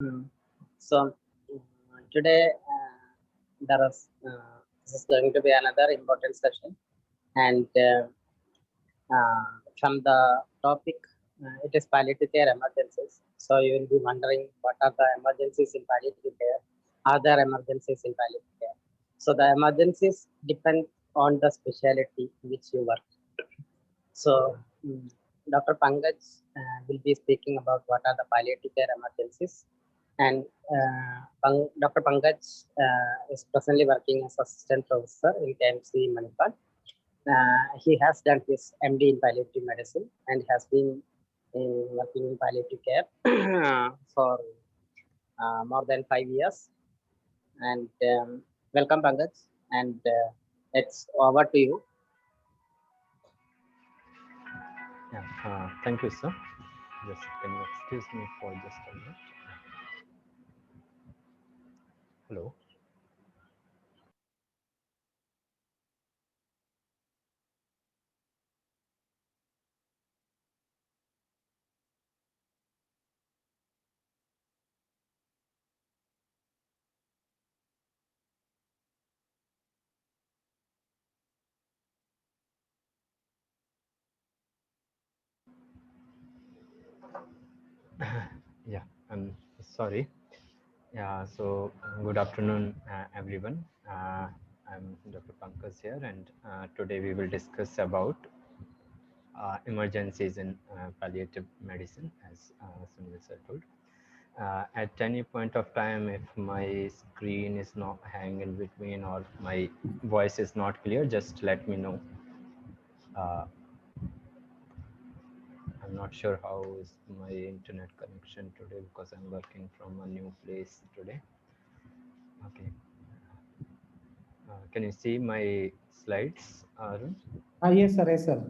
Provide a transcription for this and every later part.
Mm. So today there is this is going to be another important session, and from the topic, it is palliative care emergencies. So you will be wondering what are the emergencies in palliative care? Are there emergencies in palliative care? So the emergencies depend on the specialty which you work. So, Dr. Pankaj will be speaking about what are the palliative care emergencies. And Dr. Pankaj is presently working as assistant professor in KMC Manipal. He has done his MD in palliative medicine and has been working in palliative care for more than 5 years. And welcome, Pankaj. And it's over to you. Yeah, thank you, sir. Just can you excuse me for just a minute? Hello. Yeah, I'm sorry. Yeah, so good afternoon, everyone. I'm Dr. Pankaj here, and today we will discuss about emergencies in palliative medicine, as Sunil sir told. At any point of time, if my screen is not hanging in between or my voice is not clear, just let me know. Uh, I'm not sure how is my internet connection today because I'm working from a new place today. Okay. Can you see my slides, Arun? Yes, sir. Yes, sir.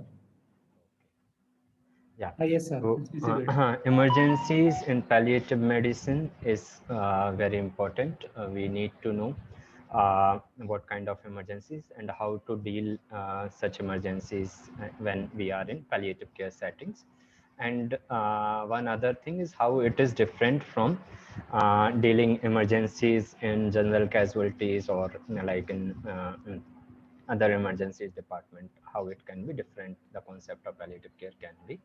Yeah. Yes, sir. So, It's visible. emergencies in palliative medicine is very important. We need to know what kind of emergencies and how to deal such emergencies when we are in palliative care settings. And one other thing is how it is different from dealing emergencies in general casualties or like in other emergencies department, how it can be different. The concept of palliative care can be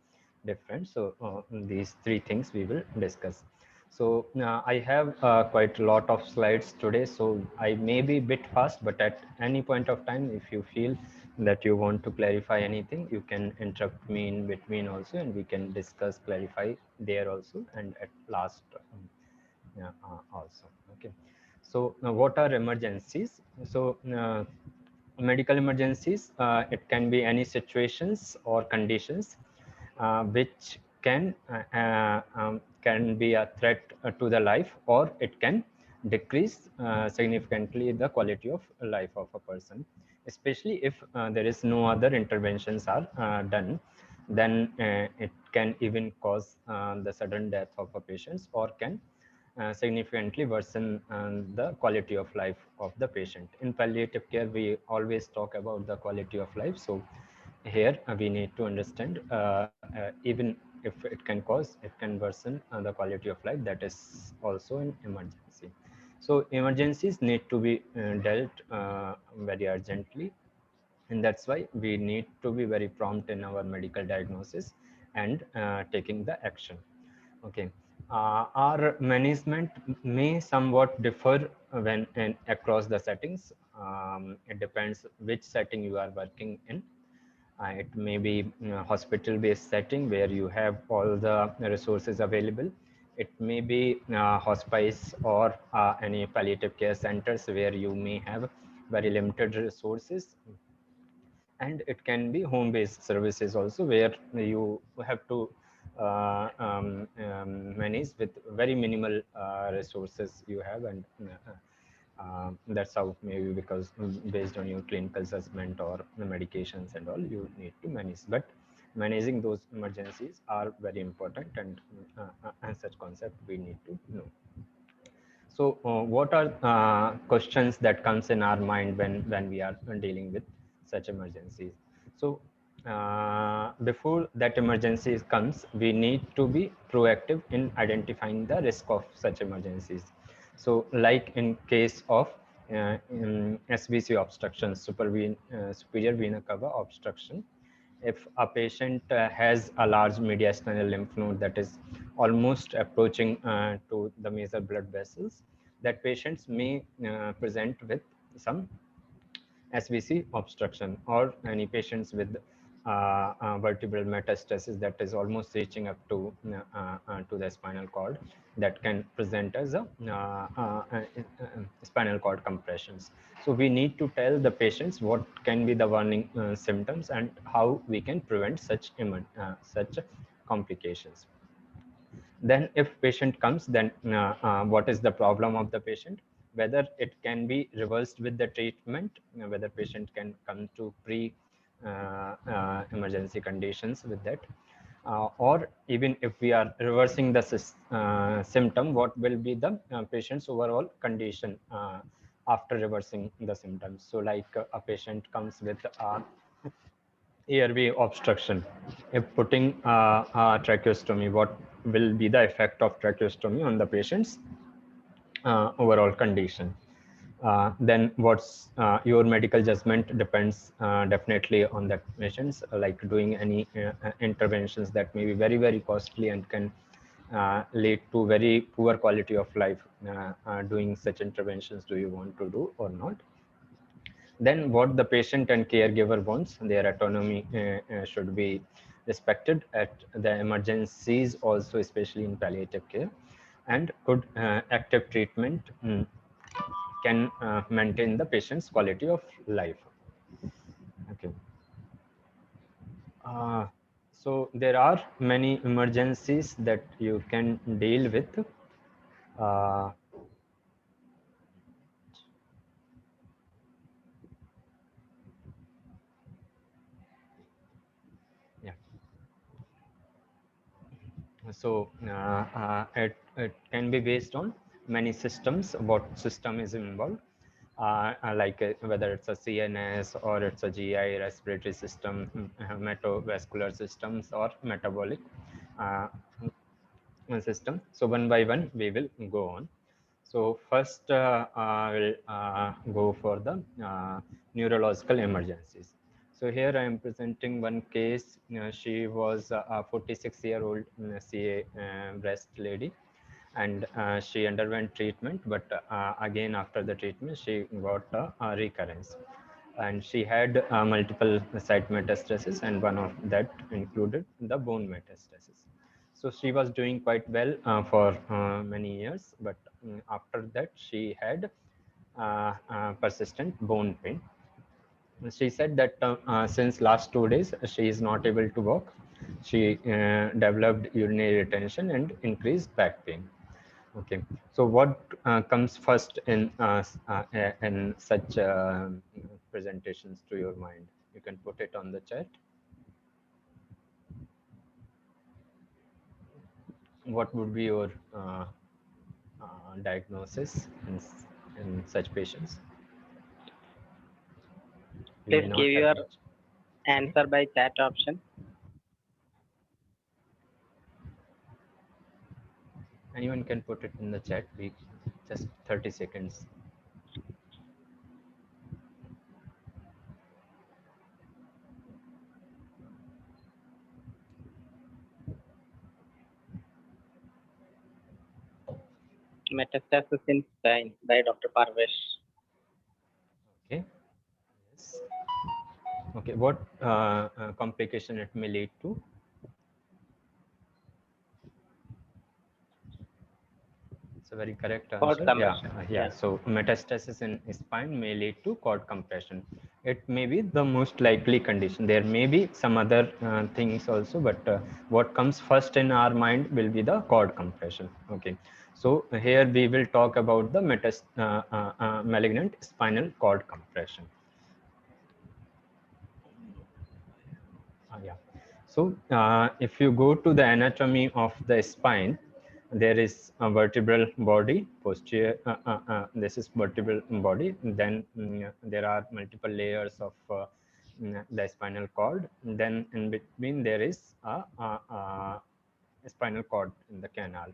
different. So these three things we will discuss. So I have quite a lot of slides today, so I may be a bit fast, but at any point of time, if you feel that you want to clarify anything, you can interrupt me in between also, and we can discuss, clarify there also, and at last yeah, also. Okay. So what are emergencies? So medical emergencies, it can be any situations or conditions which can be a threat to the life, or it can decrease significantly the quality of life of a person, especially if there is no other interventions are done. Then it can even cause the sudden death of a patient, or can significantly worsen the quality of life of the patient. In palliative care, we always talk about the quality of life. So here we need to understand even if it can cause, it can worsen the quality of life. That is also an emergency. So emergencies need to be dealt very urgently, and that's why we need to be very prompt in our medical diagnosis and taking the action. Okay. Our management may somewhat differ when across the settings. It depends which setting you are working in. It may be hospital-based setting where you have all the resources available. It may be hospice or any palliative care centers where you may have very limited resources, and it can be home-based services also where you have to manage with very minimal resources you have, and that's how maybe because based on your clinical assessment or the medications and all you need to manage, but managing those emergencies are very important, and such concept we need to know. So, what are questions that comes in our mind when we are dealing with such emergencies? So, before that emergency comes, we need to be proactive in identifying the risk of such emergencies. So like in case of in SVC obstruction, superior vena cava obstruction, if a patient has a large mediastinal lymph node that is almost approaching to the major blood vessels, that patients may present with some SVC obstruction, or any patients with vertebral metastasis that is almost reaching up to the spinal cord, that can present as a spinal cord compressions. So we need to tell the patients what can be the warning symptoms and how we can prevent such complications. Then if patient comes, then what is the problem of the patient, whether it can be reversed with the treatment, whether patient can come to pre emergency conditions with that, or even if we are reversing the symptom, what will be the patient's overall condition after reversing the symptoms. So like a patient comes with airway obstruction. If putting a tracheostomy, what will be the effect of tracheostomy on the patient's overall condition? Then what's your medical judgment depends definitely on that patients, like doing any interventions that may be very, very costly and can lead to very poor quality of life. Doing such interventions, do you want to do or not? Then what the patient and caregiver wants, their autonomy should be respected at the emergencies also, especially in palliative care, and good active treatment can maintain the patient's quality of life. Okay. So there are many emergencies that you can deal with. Uh, yeah. So it can be based on many systems. What system is involved? Like whether it's a CNS or it's a GI respiratory system, metabovascular systems, or metabolic uh, system. So one by one we will go on. So first we'll go for the neurological emergencies. So here I am presenting one case. She was a 46-year-old CA breast lady, and she underwent treatment, but again after the treatment she got a recurrence, and she had multiple site metastasis, and one of that included the bone metastasis. So she was doing quite well for many years, but after that she had persistent bone pain. She said that since last 2 days she is not able to walk. She developed urinary retention and increased back pain. Okay, so what comes first in such presentations to your mind? You can put it on the chat. What would be your diagnosis in such patients? You may Please not give have your much. Sorry. answer by chat option. Anyone can put it in the chat. We just 30 seconds. Metastasis in spine by Dr. Parvesh. Okay. Yes. Okay. What complication it may lead to? It's a very correct Cord answer. Yeah, compression. yeah. So metastasis in spine may lead to cord compression. It may be the most likely condition. There may be some other things also, but what comes first in our mind will be the cord compression. Okay. So here we will talk about the malignant spinal cord compression. Yeah. So if you go to the anatomy of the spine, there is a vertebral body, posterior, this is vertebral body. Then there are multiple layers of the spinal cord. Then in between there is a spinal cord in the canal.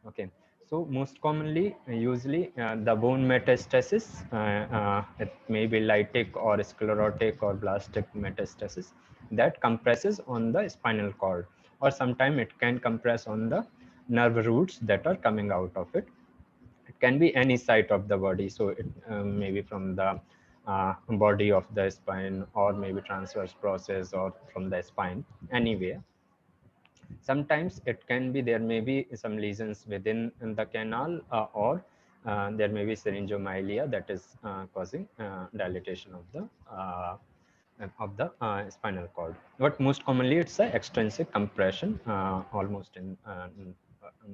Okay, so most commonly, usually the bone metastasis, it may be lytic or sclerotic or blastic metastasis that compresses on the spinal cord, or sometimes it can compress on the nerve roots that are coming out of it. It can be any site of the body, so it may be from the body of the spine, or maybe transverse process, or from the spine, anywhere. Sometimes it can be, there may be some lesions within the canal, or there may be syringomyelia that is causing dilatation of the spinal cord. But most commonly it's a extrinsic compression, almost in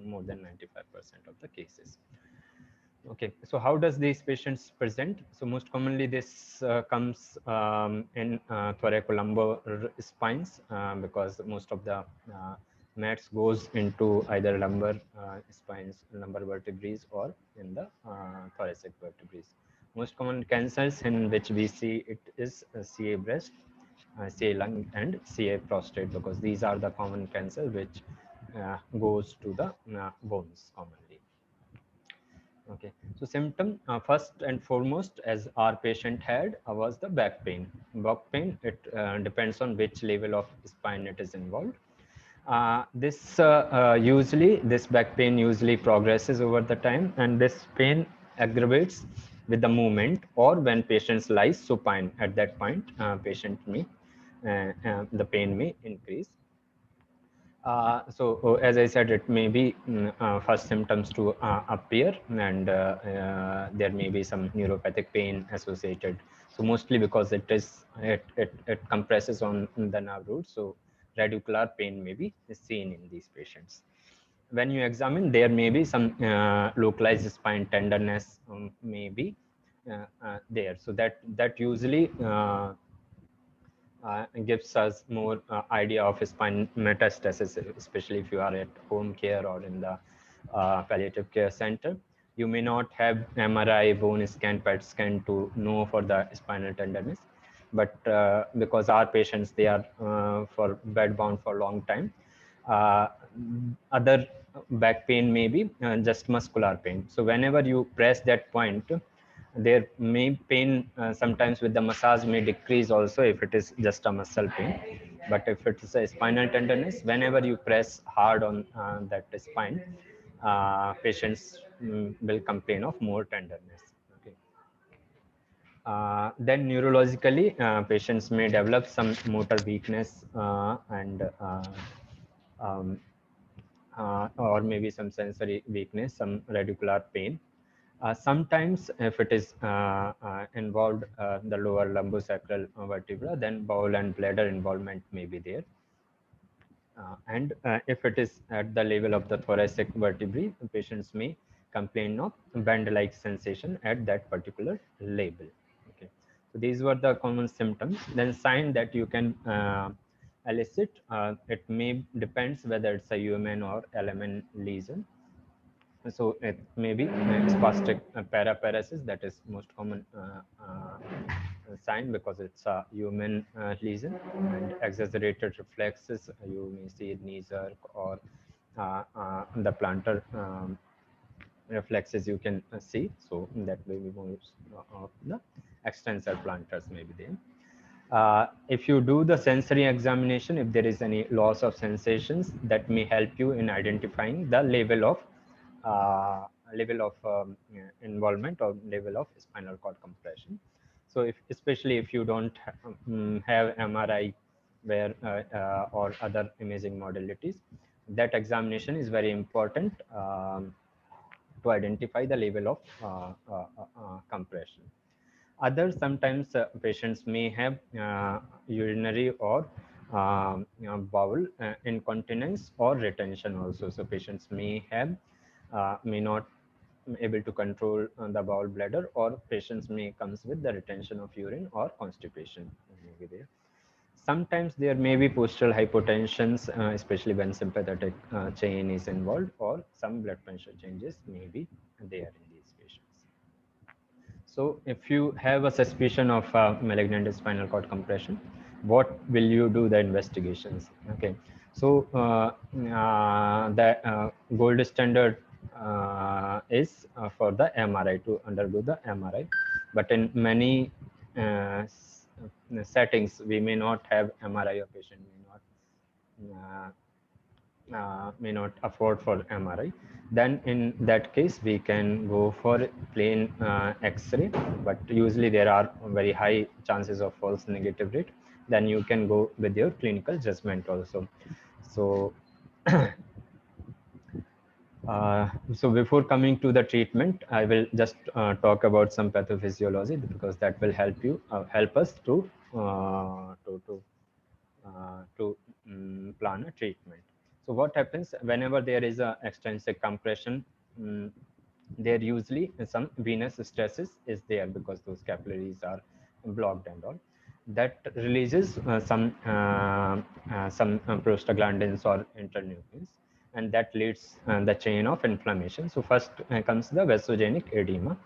more than 95% of the cases. Okay, so how does these patients present? So most commonly this comes in thoracolumbar spines, because most of the mats goes into either lumbar spines, lumbar vertebrae, or in the thoracic vertebrae. Most common cancers in which we see it is CA breast, CA lung, and CA prostate, because these are the common cancer which goes to the bones commonly. Okay, so symptom, first and foremost, as our patient had, was the back pain. Back pain, it depends on which level of spine it is involved. This back pain usually progresses over the time, and this pain aggravates with the movement, or when patients lies supine. At that point, the pain may increase. As I said, it may be first symptoms to appear, and there may be some neuropathic pain associated. So mostly because it compresses on the nerve root, so radicular pain may be seen in these patients. When you examine, there may be some localized spine tenderness, may be there. So that usually gives us more idea of spine metastasis, especially if you are at home care or in the palliative care center. You may not have MRI, bone scan, PET scan to know for the spinal tenderness, but because our patients, they are for bed bound for a long time, uh, other back pain may be just muscular pain. So whenever you press that point, there may pain sometimes with the massage may decrease also if it is just a muscle pain. But if it is a spinal tenderness, whenever you press hard on that spine, patients will complain of more tenderness. Okay. Then neurologically, patients may develop some motor weakness, and or maybe some sensory weakness, some radicular pain. Sometimes if it is involved the lower lumbosacral vertebra, then bowel and bladder involvement may be there. And if it is at the level of the thoracic vertebrae, patients may complain of band-like sensation at that particular level. Okay, so these were the common symptoms. Then sign that you can elicit, it may depends whether it's a UMN or LMN lesion. So it may be spastic paraparesis, that is most common sign, because it's a human lesion. And exaggerated reflexes, you may see knee jerk, or the plantar reflexes you can see. So that may be most of the extensor plantars may be there. If you do the sensory examination, if there is any loss of sensations, that may help you in identifying the level of involvement or level of spinal cord compression. So especially if you don't have MRI or other imaging modalities, that examination is very important to identify the level of compression. Others, sometimes patients may have urinary or bowel incontinence or retention also. So patients may not able to control the bowel bladder, or patients may comes with the retention of urine or constipation may be there. Sometimes there may be postural hypotensions, especially when sympathetic chain is involved, or some blood pressure changes may be there in these patients. So if you have a suspicion of malignant spinal cord compression, what will you do the investigations? Okay, so the gold standard is for the MRI, to undergo the MRI, but in many settings we may not have MRI, or patient may not afford for MRI. Then in that case, we can go for plain X-ray, but usually there are very high chances of false negative rate. Then you can go with your clinical judgment also. So, so before coming to the treatment, I will just talk about some pathophysiology, because that will help us to uh, to to plan a treatment. So what happens whenever there is a extensive compression? mm, there usually some venous stresses is there, because those capillaries are blocked and all. That releases some prostaglandins or interleukins, and that leads the chain of inflammation. So first comes the vasogenic edema.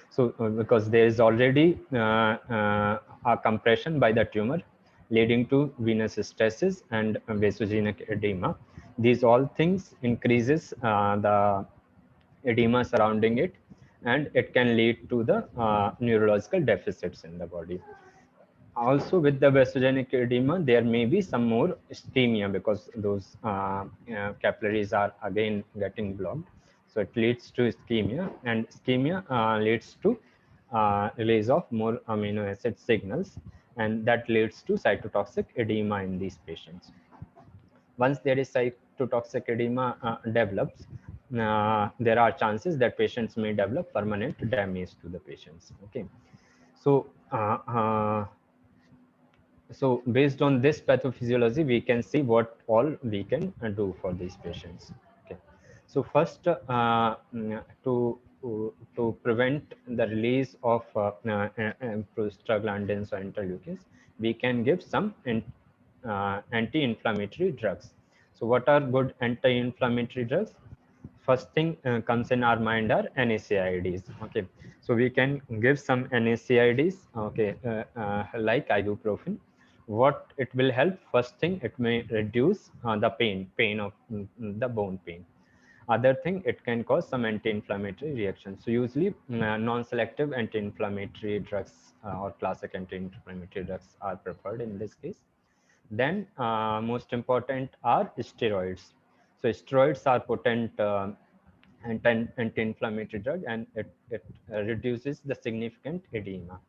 So because there is already a compression by the tumor, leading to venous stresses and vasogenic edema. These all things increases the edema surrounding it, and it can lead to the neurological deficits in the body. Also, with the vasogenic edema, there may be some more ischemia, because those capillaries are again getting blocked. So it leads to ischemia, and ischemia leads to release of more amino acid signals, and that leads to cytotoxic edema in these patients. Once there is cytotoxic edema develops, there are chances that patients may develop permanent damage to the patients. Okay, so so based on this pathophysiology, we can see what all we can do for these patients. Okay, so first, to prevent the release of prostaglandins or interleukins, we can give some anti-inflammatory drugs. So what are good anti-inflammatory drugs? First thing comes in our mind are NSAIDs. Okay, so we can give some NSAIDs. Okay, like ibuprofen. What it will help? First thing, it may reduce the pain of the bone pain. Other thing, it can cause some anti-inflammatory reactions. So usually non-selective anti-inflammatory drugs or classic anti-inflammatory drugs are preferred in this case. Then most important are steroids. So steroids are potent anti-inflammatory drug, and it reduces the significant edema.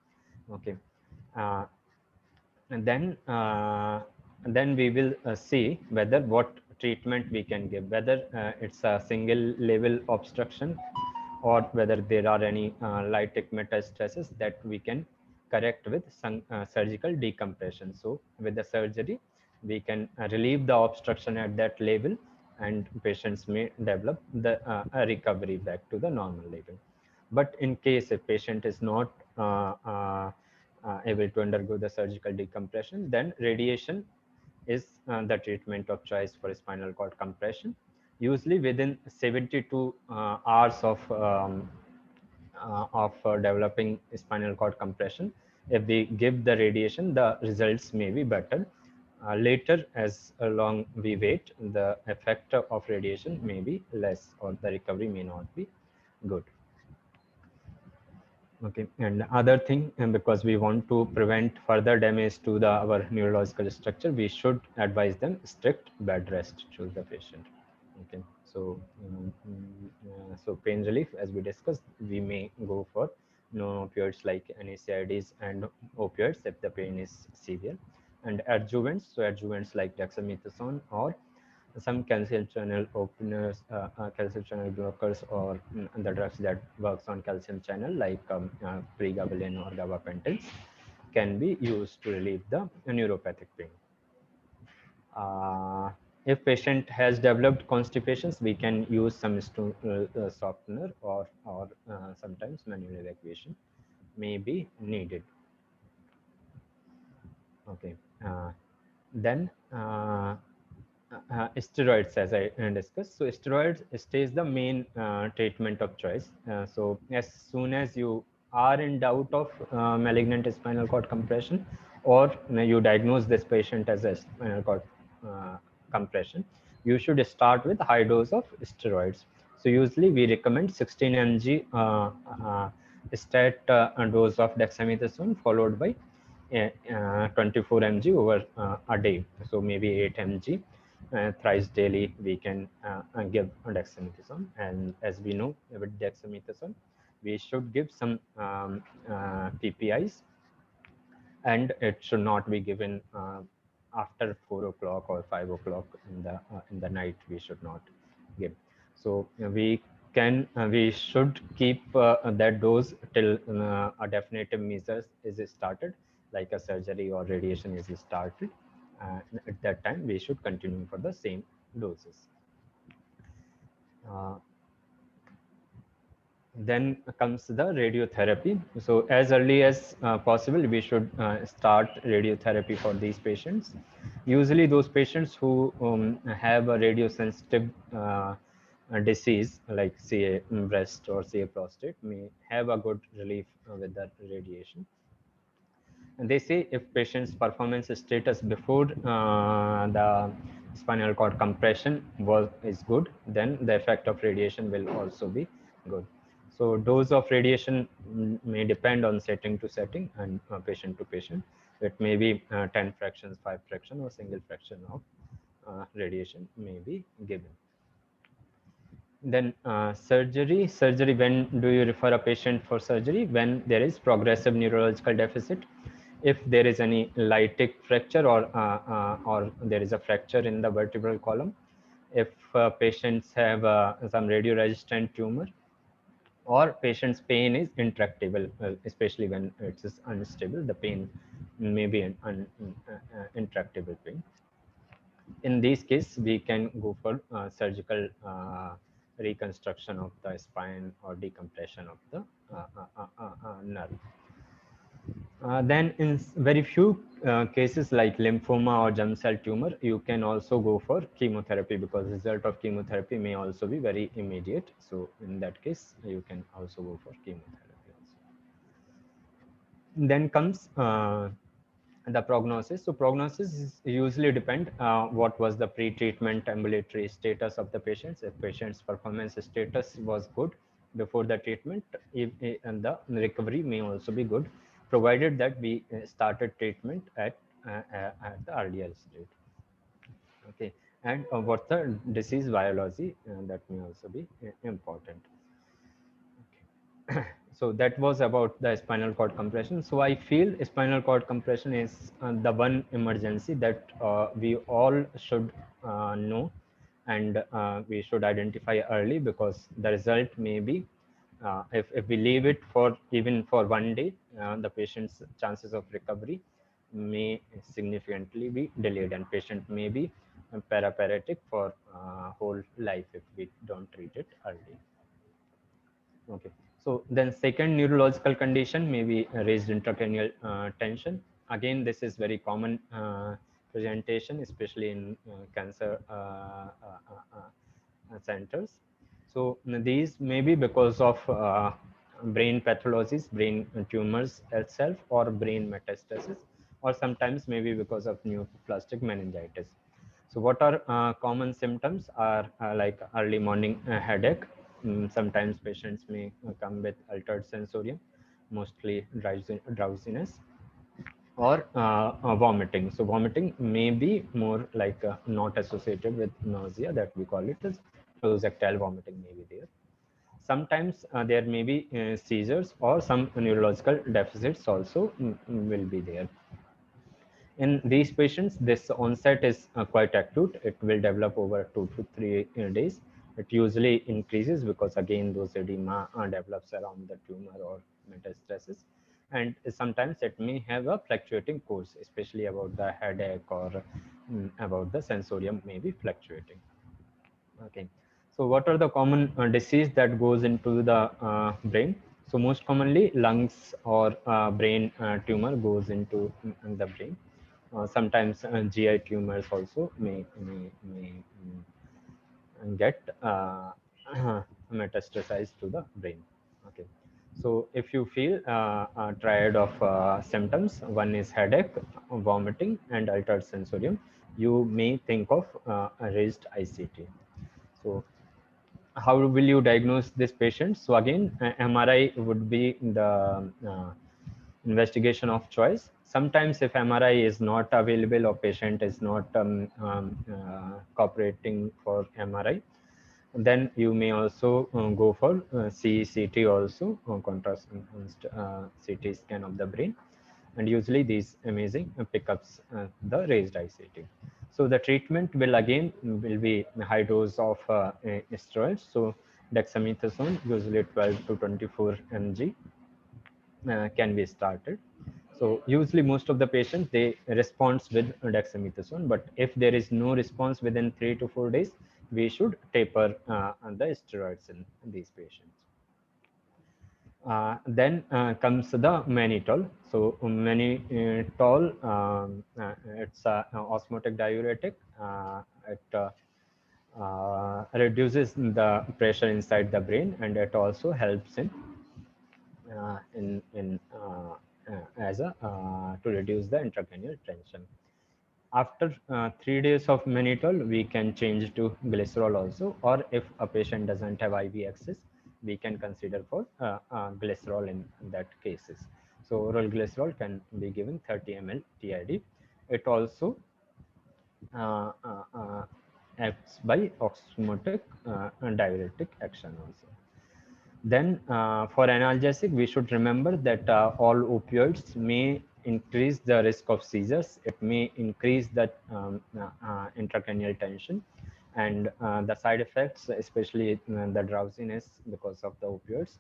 Okay, uh, and then we will see whether what treatment we can give, whether it's a single level obstruction, or whether there are any lytic metastasis that we can correct with some surgical decompression. So with the surgery, we can relieve the obstruction at that level, and patients may develop the a recovery back to the normal level. But in case a patient is not able to undergo the surgical decompression, then radiation is the treatment of choice for spinal cord compression. Usually within 72 hours of developing spinal cord compression, if we give the radiation, the results may be better. Later, as long we wait, the effect of radiation may be less, or the recovery may not be good. Okay, and other thing, and because we want to prevent further damage to our neurological structure, we should advise them strict bed rest to the patient. Okay, so so pain relief, as we discussed, we may go for non-opioids like NSAIDs and opioids if the pain is severe, and adjuvants. So adjuvants like dexamethasone, or some calcium channel openers, calcium channel blockers, or the drugs that works on calcium channel like pregabalin or gabapentin can be used to relieve the neuropathic pain. If patient has developed constipations, we can use some softener, or sometimes manual evacuation may be needed. Okay, then steroids, as I discussed. So steroids stays the main treatment of choice. So as soon as you are in doubt of malignant spinal cord compression, or you diagnose this patient as a spinal cord compression, you should start with high dose of steroids. So usually we recommend 16 mg stat dose of dexamethasone followed by 24 mg over a day. So maybe 8 mg thrice daily we can give dexamethasone. And as we know, with dexamethasone, we should give some PPIs, and it should not be given after 4 o'clock or 5 o'clock in the night. We should not give. So we should keep that dose till a definitive measures is started, like a surgery or radiation is started. At that time we should continue for the same doses. uh, then comes the radiotherapy. So as early as possible, we should start radiotherapy for these patients. Usually those patients who have a radiosensitive disease, like say breast or say prostate, may have a good relief with the radiation. And they say if patient's performance status before the spinal cord compression is good, then the effect of radiation will also be good. So dose of radiation may depend on setting to setting and patient to patient. It may be 10 fractions, 5 fraction, or single fraction of radiation may be given. Then surgery, when do you refer a patient for surgery? When there is progressive neurological deficit, if there is any lytic fracture, or there is a fracture in the vertebral column, if patients have some radioresistant tumor, or patient's pain is intractable, especially when it is unstable, the pain may be an intractable pain. In this case, we can go for surgical reconstruction of the spine or decompression of the nerve. Then in very few cases like lymphoma or germ cell tumor, you can also go for chemotherapy, because result of chemotherapy may also be very immediate. So in that case, you can also go for chemotherapy also. Then comes the prognosis. So prognosis is usually depend what was the pre-treatment ambulatory status of the patients. If patient's performance status was good before the treatment, and the recovery may also be good, provided that we started treatment at the earlier stage. Okay, and what the disease biology, that may also be important. So that was about the spinal cord compression. So I feel spinal cord compression is the one emergency that we all should know, and we should identify early, because the result may be, if we leave it for even for 1 day, the patient's chances of recovery may significantly be delayed, and patient may be paraplegic for whole life if we don't treat it early. Okay. So then second neurological condition may be raised intracranial tension. Again, this is very common presentation, especially in cancer centers. So these may be because of brain pathologies, brain tumors itself, or brain metastasis, or sometimes maybe because of neoplastic meningitis. So what are common symptoms are like early morning headache. Sometimes patients may come with altered sensorium, mostly drowsiness, or vomiting. So vomiting may be more like not associated with nausea, that we call it as projectile vomiting may be there. Sometimes there may be seizures, or some neurological deficits also will be there. In these patients, this onset is quite acute. It will develop over 2 to 3 days. It usually increases because again those edema develops around the tumor or metastasis, and sometimes it may have a fluctuating course, especially about the headache, or about the sensorium may be fluctuating. Okay, so what are the common disease that goes into the brain? So most commonly lungs or brain tumor goes into the brain. Sometimes GI tumors also may get metastasized to the brain. Okay, So if you feel a triad of symptoms, one is headache, vomiting, and altered sensorium, you may think of a raised ICT. So how will you diagnose this patient? So again, MRI would be the investigation of choice. Sometimes if MRI is not available or patient is not cooperating for MRI, then you may also go for CCT also, contrast enhanced CT scan of the brain. And usually these imaging pickups the raised ICT. So the treatment will again will be high dose of steroids. So dexamethasone, usually 12 to 24 mg can be started. So usually most of the patients, they responds with dexamethasone, but if there is no response within 3 to 4 days, we should taper the steroids in these patients. Then comes the mannitol. So mannitol, it's a osmotic diuretic. It reduces the pressure inside the brain, and it also helps in as a to reduce the intracranial tension. After 3 days of mannitol, we can change to glycerol also, or if a patient doesn't have IV access, we can consider for glycerol in that cases. So oral glycerol can be given 30 ml TID. It also uh, uh, uh, acts by osmotic diuretic action also. Then for analgesic, we should remember that all opioids may increase the risk of seizures. It may increase the intracranial tension, and the side effects, especially the drowsiness because of the opioids,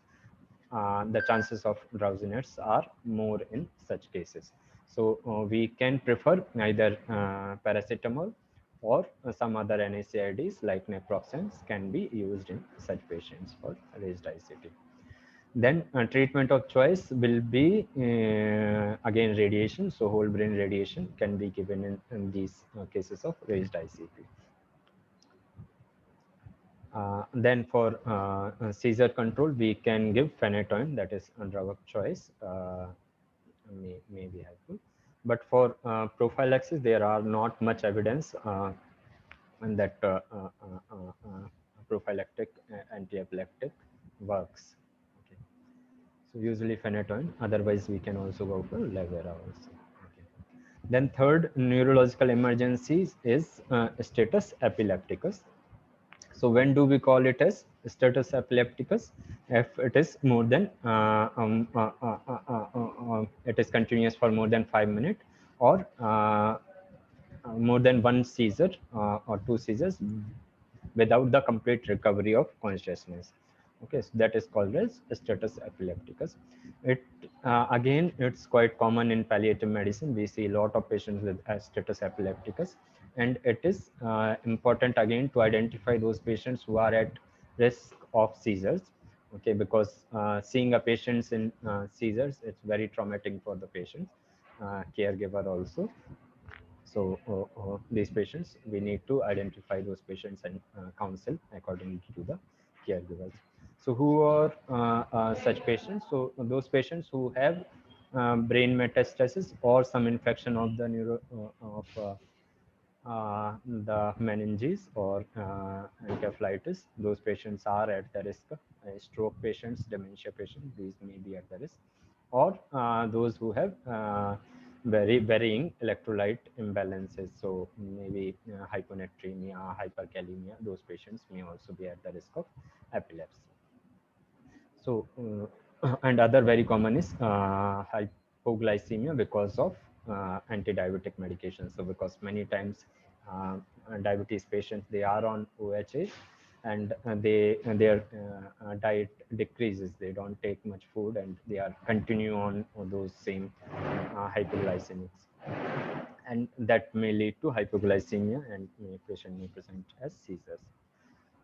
the chances of drowsiness are more in such cases. So we can prefer either paracetamol or some other NSAIDs like naproxen can be used in such patients for raised ICT. Then treatment of choice will be again radiation. So whole brain radiation can be given in these cases of raised ICP. Then for seizure control, we can give phenytoin, that is a drug of choice, may be helpful. But for prophylaxis, there are not much evidence that prophylactic anti-epileptic works. Okay. So usually phenytoin, otherwise we can also go for Levera also. Okay. Then third neurological emergencies is status epilepticus. So when do we call it as status epilepticus? If it is more than it is continuous for more than 5 minutes, or more than one seizure or two seizures without the complete recovery of consciousness. Okay, so that is called as status epilepticus. It again, it's quite common in palliative medicine. We see a lot of patients with status epilepticus, and it is important again to identify those patients who are at risk of seizures. Okay, because seeing a patient in seizures, it's very traumatic for the patient, caregiver also. So these patients, we need to identify those patients and counsel according to the caregivers. So who are such patients? So those patients who have brain metastasis or some infection of the the meninges or encephalitis, those patients are at the risk. Stroke patients, dementia patients, these may be at the risk. Or those who have very varying electrolyte imbalances. So maybe hyponatremia, hyperkalemia, those patients may also be at the risk of epilepsy. So, and other very common is hypoglycemia because of anti-diabetic medications. So, because many times diabetes patients, they are on OHA, and their diet decreases. They don't take much food, and they are continue on those same hypoglycemics, and that may lead to hypoglycemia, and patient may present as seizures.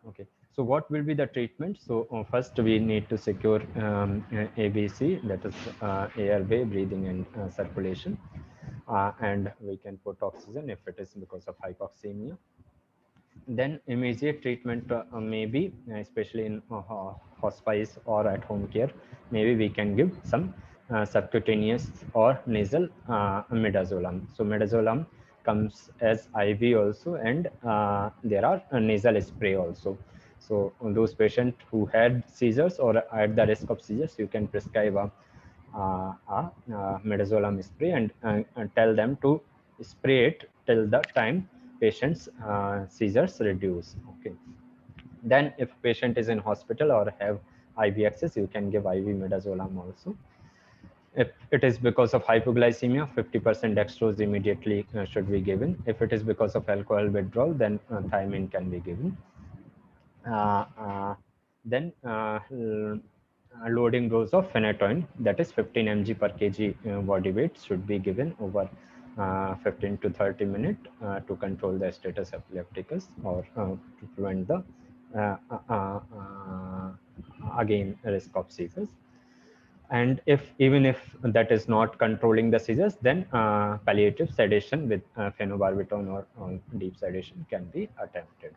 Okay, so what will be the treatment? So first we need to secure ABC, that is airway, breathing and circulation, and we can put oxygen if it is because of hypoxemia. Then immediate treatment may be, especially in hospice or at home care, maybe we can give some subcutaneous or nasal midazolam. So midazolam comes as IV also, and there are nasal spray also. So on those patients who had seizures or at the risk of seizures, you can prescribe a midazolam spray and tell them to spray it till the time patient's seizures reduce. Okay. Then if patient is in hospital or have IV access, you can give IV midazolam also. If it is because of hypoglycemia, 50% dextrose immediately should be given. If it is because of alcohol withdrawal, then thiamine can be given. Uh, uh, then loading dose of phenytoin, that is 15 mg per kg body weight, should be given over 15 to 30 minutes to control the status epilepticus or to prevent the again risk of seizures. And even if that is not controlling the seizures, then palliative sedation with phenobarbital or deep sedation can be attempted.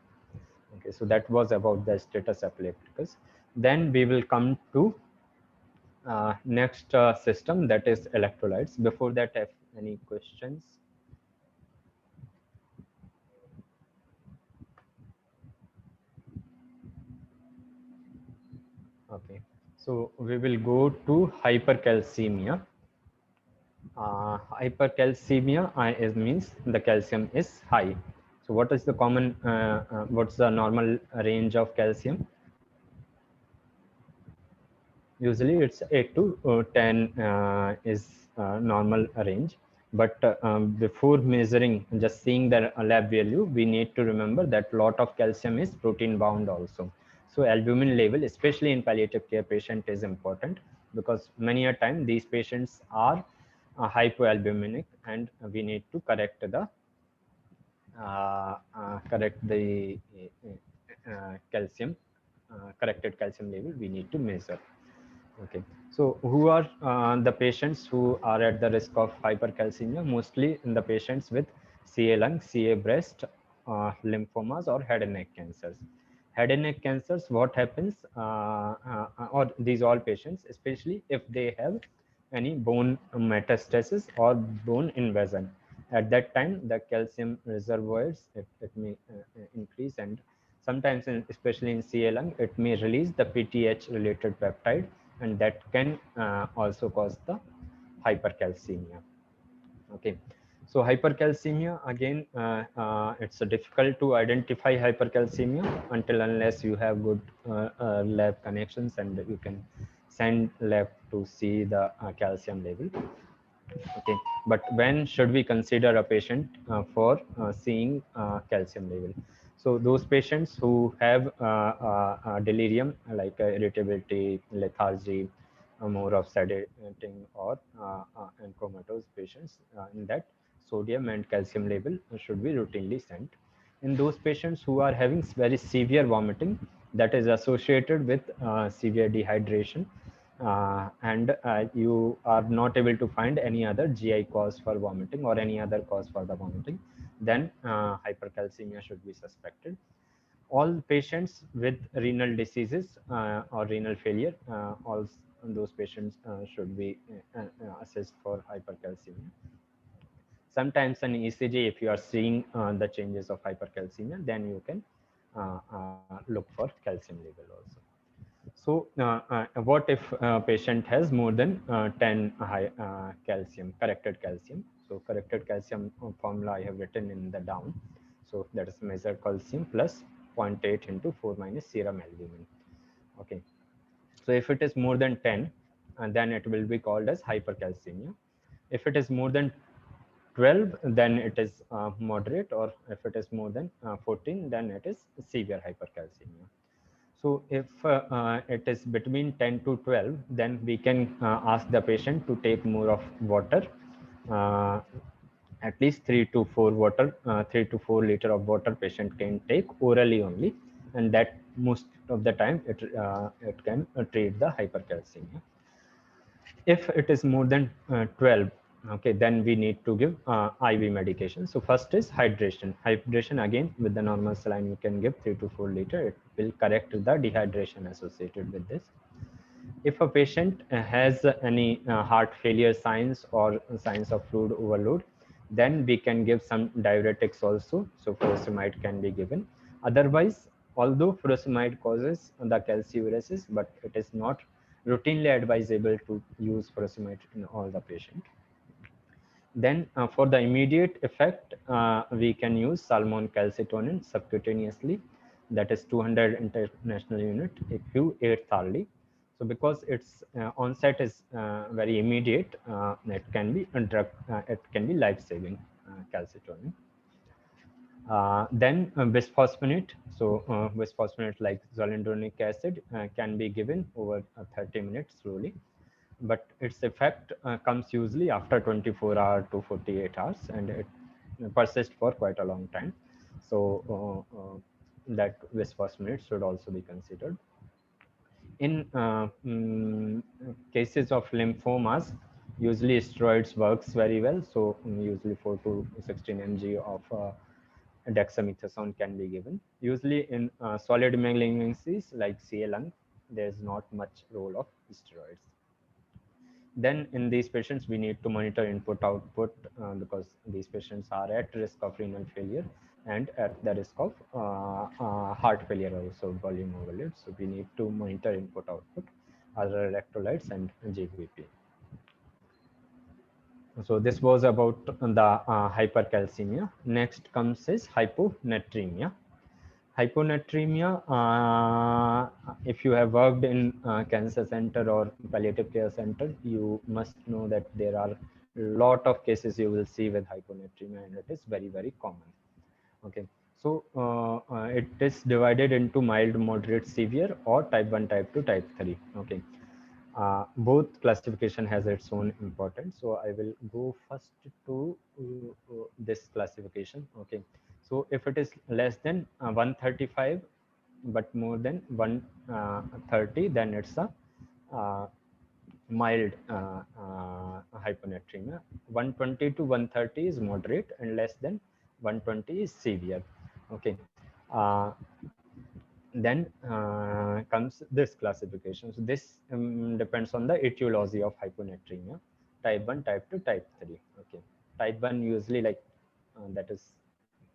Okay, so that was about the status epilepticus. Then we will come to next system, that is electrolytes. Before that, have any questions? Okay, so we will go to hypercalcemia. Hypercalcemia means the calcium is high. So what is the common, what's the normal range of calcium? Usually it's 8 to 10 is normal range. But before measuring, just seeing the lab value, we need to remember that lot of calcium is protein bound also. So albumin level, especially in palliative care patient, is important, because many a time these patients are hypoalbuminic, and we need to correct the calcium, corrected calcium level we need to measure. Okay, so who are the patients who are at the risk of hypercalcemia? Mostly in the patients with CA lung, CA breast, lymphomas, or head and neck cancers. Head and neck cancers, what happens, or these all patients, especially if they have any bone metastasis or bone invasion. At that time, the calcium reservoirs, it may increase, and sometimes, especially in CA lung, it may release the PTH related peptide, and that can also cause the hypercalcemia. Okay, so hypercalcemia, again, it's difficult to identify hypercalcemia until unless you have good lab connections and you can send lab to see the calcium level. Okay, but when should we consider a patient for seeing calcium level? So those patients who have delirium, like irritability, lethargy, more of sedating, or and comatose patients, in that sodium and calcium level should be routinely sent. In those patients who are having very severe vomiting, that is associated with severe dehydration, and you are not able to find any other GI cause for vomiting or any other cause for the vomiting, then hypercalcemia should be suspected. All patients with renal diseases or renal failure, all those patients should be assessed for hypercalcemia. Sometimes an ECG, if you are seeing the changes of hypercalcemia, then you can look for calcium level also. So what if a patient has more than 10 high calcium, corrected calcium? So corrected calcium formula I have written in the down. So that is measured calcium plus 0.8 into 4 minus serum albumin. Okay. So if it is more than 10, then it will be called as hypercalcemia. If it is more than 12, then it is moderate, or if it is more than 14, then it is severe hypercalcemia. So if it is between 10 to 12, then we can ask the patient to take more of water, uh, at least 3 to 4 liter of water patient can take orally only, and that most of the time it can treat the hypercalcemia. If it is more than 12, Okay, then we need to give IV medication. So first is hydration. Hydration, again with the normal saline you can give 3 to 4 liter. It will correct the dehydration associated with this. If a patient has any heart failure signs or signs of fluid overload, then we can give some diuretics also. So furosemide can be given. Otherwise, although furosemide causes the calciuresis, but it is not routinely advisable to use furosemide in all the patient. Then for the immediate effect, we can use salmon calcitonin subcutaneously, that is 200 international unit if you ate thoroughly. So because its onset is very immediate, it can be a drug, it can be life-saving calcitonin. Then bisphosphonate. So bisphosphonate like zoledronic acid can be given over 30 minutes slowly, but its effect comes usually after 24 hours to 48 hours, and it persists for quite a long time. So that bisphosphonate should also be considered. In cases of lymphomas, usually steroids works very well. So usually 4 to 16 mg of dexamethasone can be given. Usually in solid malignancies like CA lung, there is not much role of steroids. Then in these patients, we need to monitor input output because these patients are at risk of renal failure and at the risk of heart failure also, volume overload. So we need to monitor input output, other electrolytes and GVP. So this was about the hypercalcemia. Next comes is hyponatremia. Hyponatremia, if you have worked in cancer center or palliative care center, you must know that there are a lot of cases you will see with hyponatremia, and it is very, very common. Okay, so it is divided into mild, moderate, severe, or type 1, type 2, type 3. Okay, both classification has its own importance. So I will go first to this classification. Okay, so if it is less than 135 but more than 130, then it's a mild hyponatremia. 120 to 130 is moderate, and less than 120 is severe. Okay, uh, then comes this classification. So this depends on the etiology of hyponatremia, type 1, type 2, type 3. Okay, type 1 usually like that is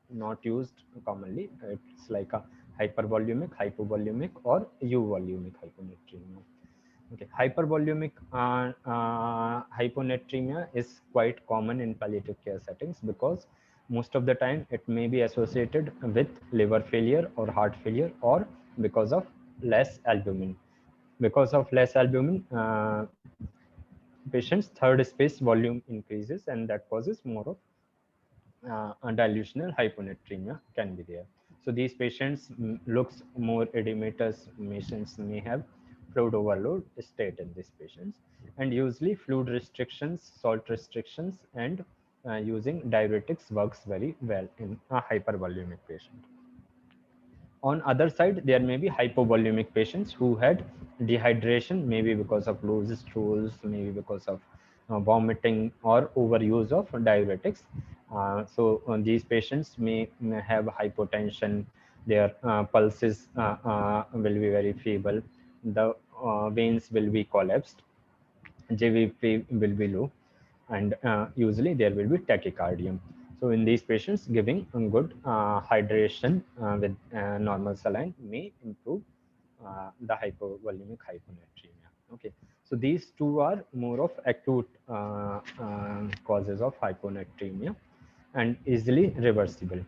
not used commonly. It's like a hypervolumic, hypovolumic, or euvolumic hyponatremia. Okay, hypervolumic hyponatremia is quite common in palliative care settings because most of the time it may be associated with liver failure or heart failure, or because of less albumin. Because of less albumin, patient's third space volume increases, and that causes more of dilutional hyponatremia can be there. So these patients looks more edematous. Patients may have fluid overload state in these patients, and usually fluid restrictions, salt restrictions, and using diuretics works very well in a hypervolumic patient. On other side, there may be hypovolumic patients who had dehydration, maybe because of loose stools, maybe because of vomiting or overuse of diuretics. So these patients may have hypotension. Their pulses will be very feeble. The veins will be collapsed. JVP will be low, and usually there will be tachycardia. So in these patients, giving good hydration with normal saline may improve the hypovolemic hyponatremia. Okay, so these two are more of acute causes of hyponatremia and easily reversible.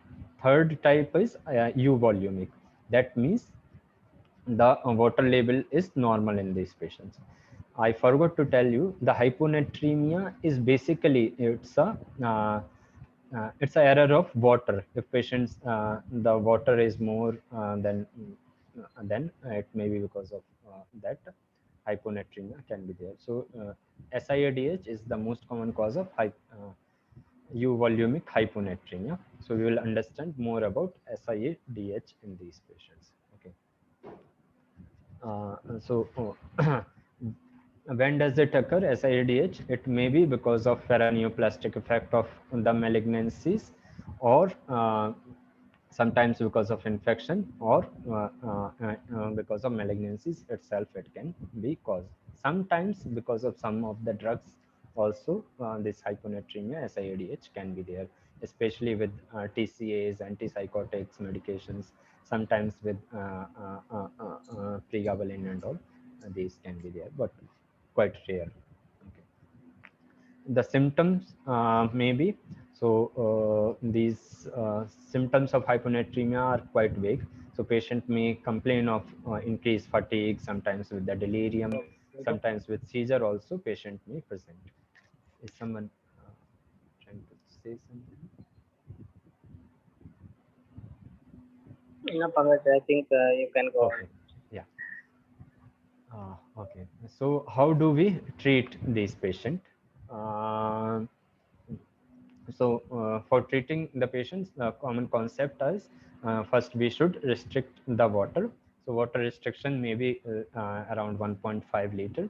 Third type is euvolumic. That means the water level is normal in these patients. I forgot to tell you, the hyponatremia is basically it's an error of water. If patients the water is more then it may be because of that hyponatremia can be there. So SIADH is the most common cause of euvolumic hyponatremia. So we will understand more about SIADH in these patients. Okay. So When does it occur, SIADH? It may be because of paraneoplastic effect of the malignancies, or sometimes because of infection, or because of malignancies itself it can be caused. Sometimes because of some of the drugs also, this hyponatremia, SIADH, can be there, especially with TCAs, antipsychotics, medications, sometimes with pregabalin and all. These can be there, but quite rare. Okay. The symptoms, maybe, so these symptoms of hyponatremia are quite vague. So patient may complain of increased fatigue, sometimes with the delirium, sometimes with seizure also patient may present. Is someone trying to say something? No, Pankaj, I think you can go on. Okay, yeah. Okay, so how do we treat these patient? uh, for treating the patients, the common concept is, first we should restrict the water. So water restriction may be around 1.5 liter.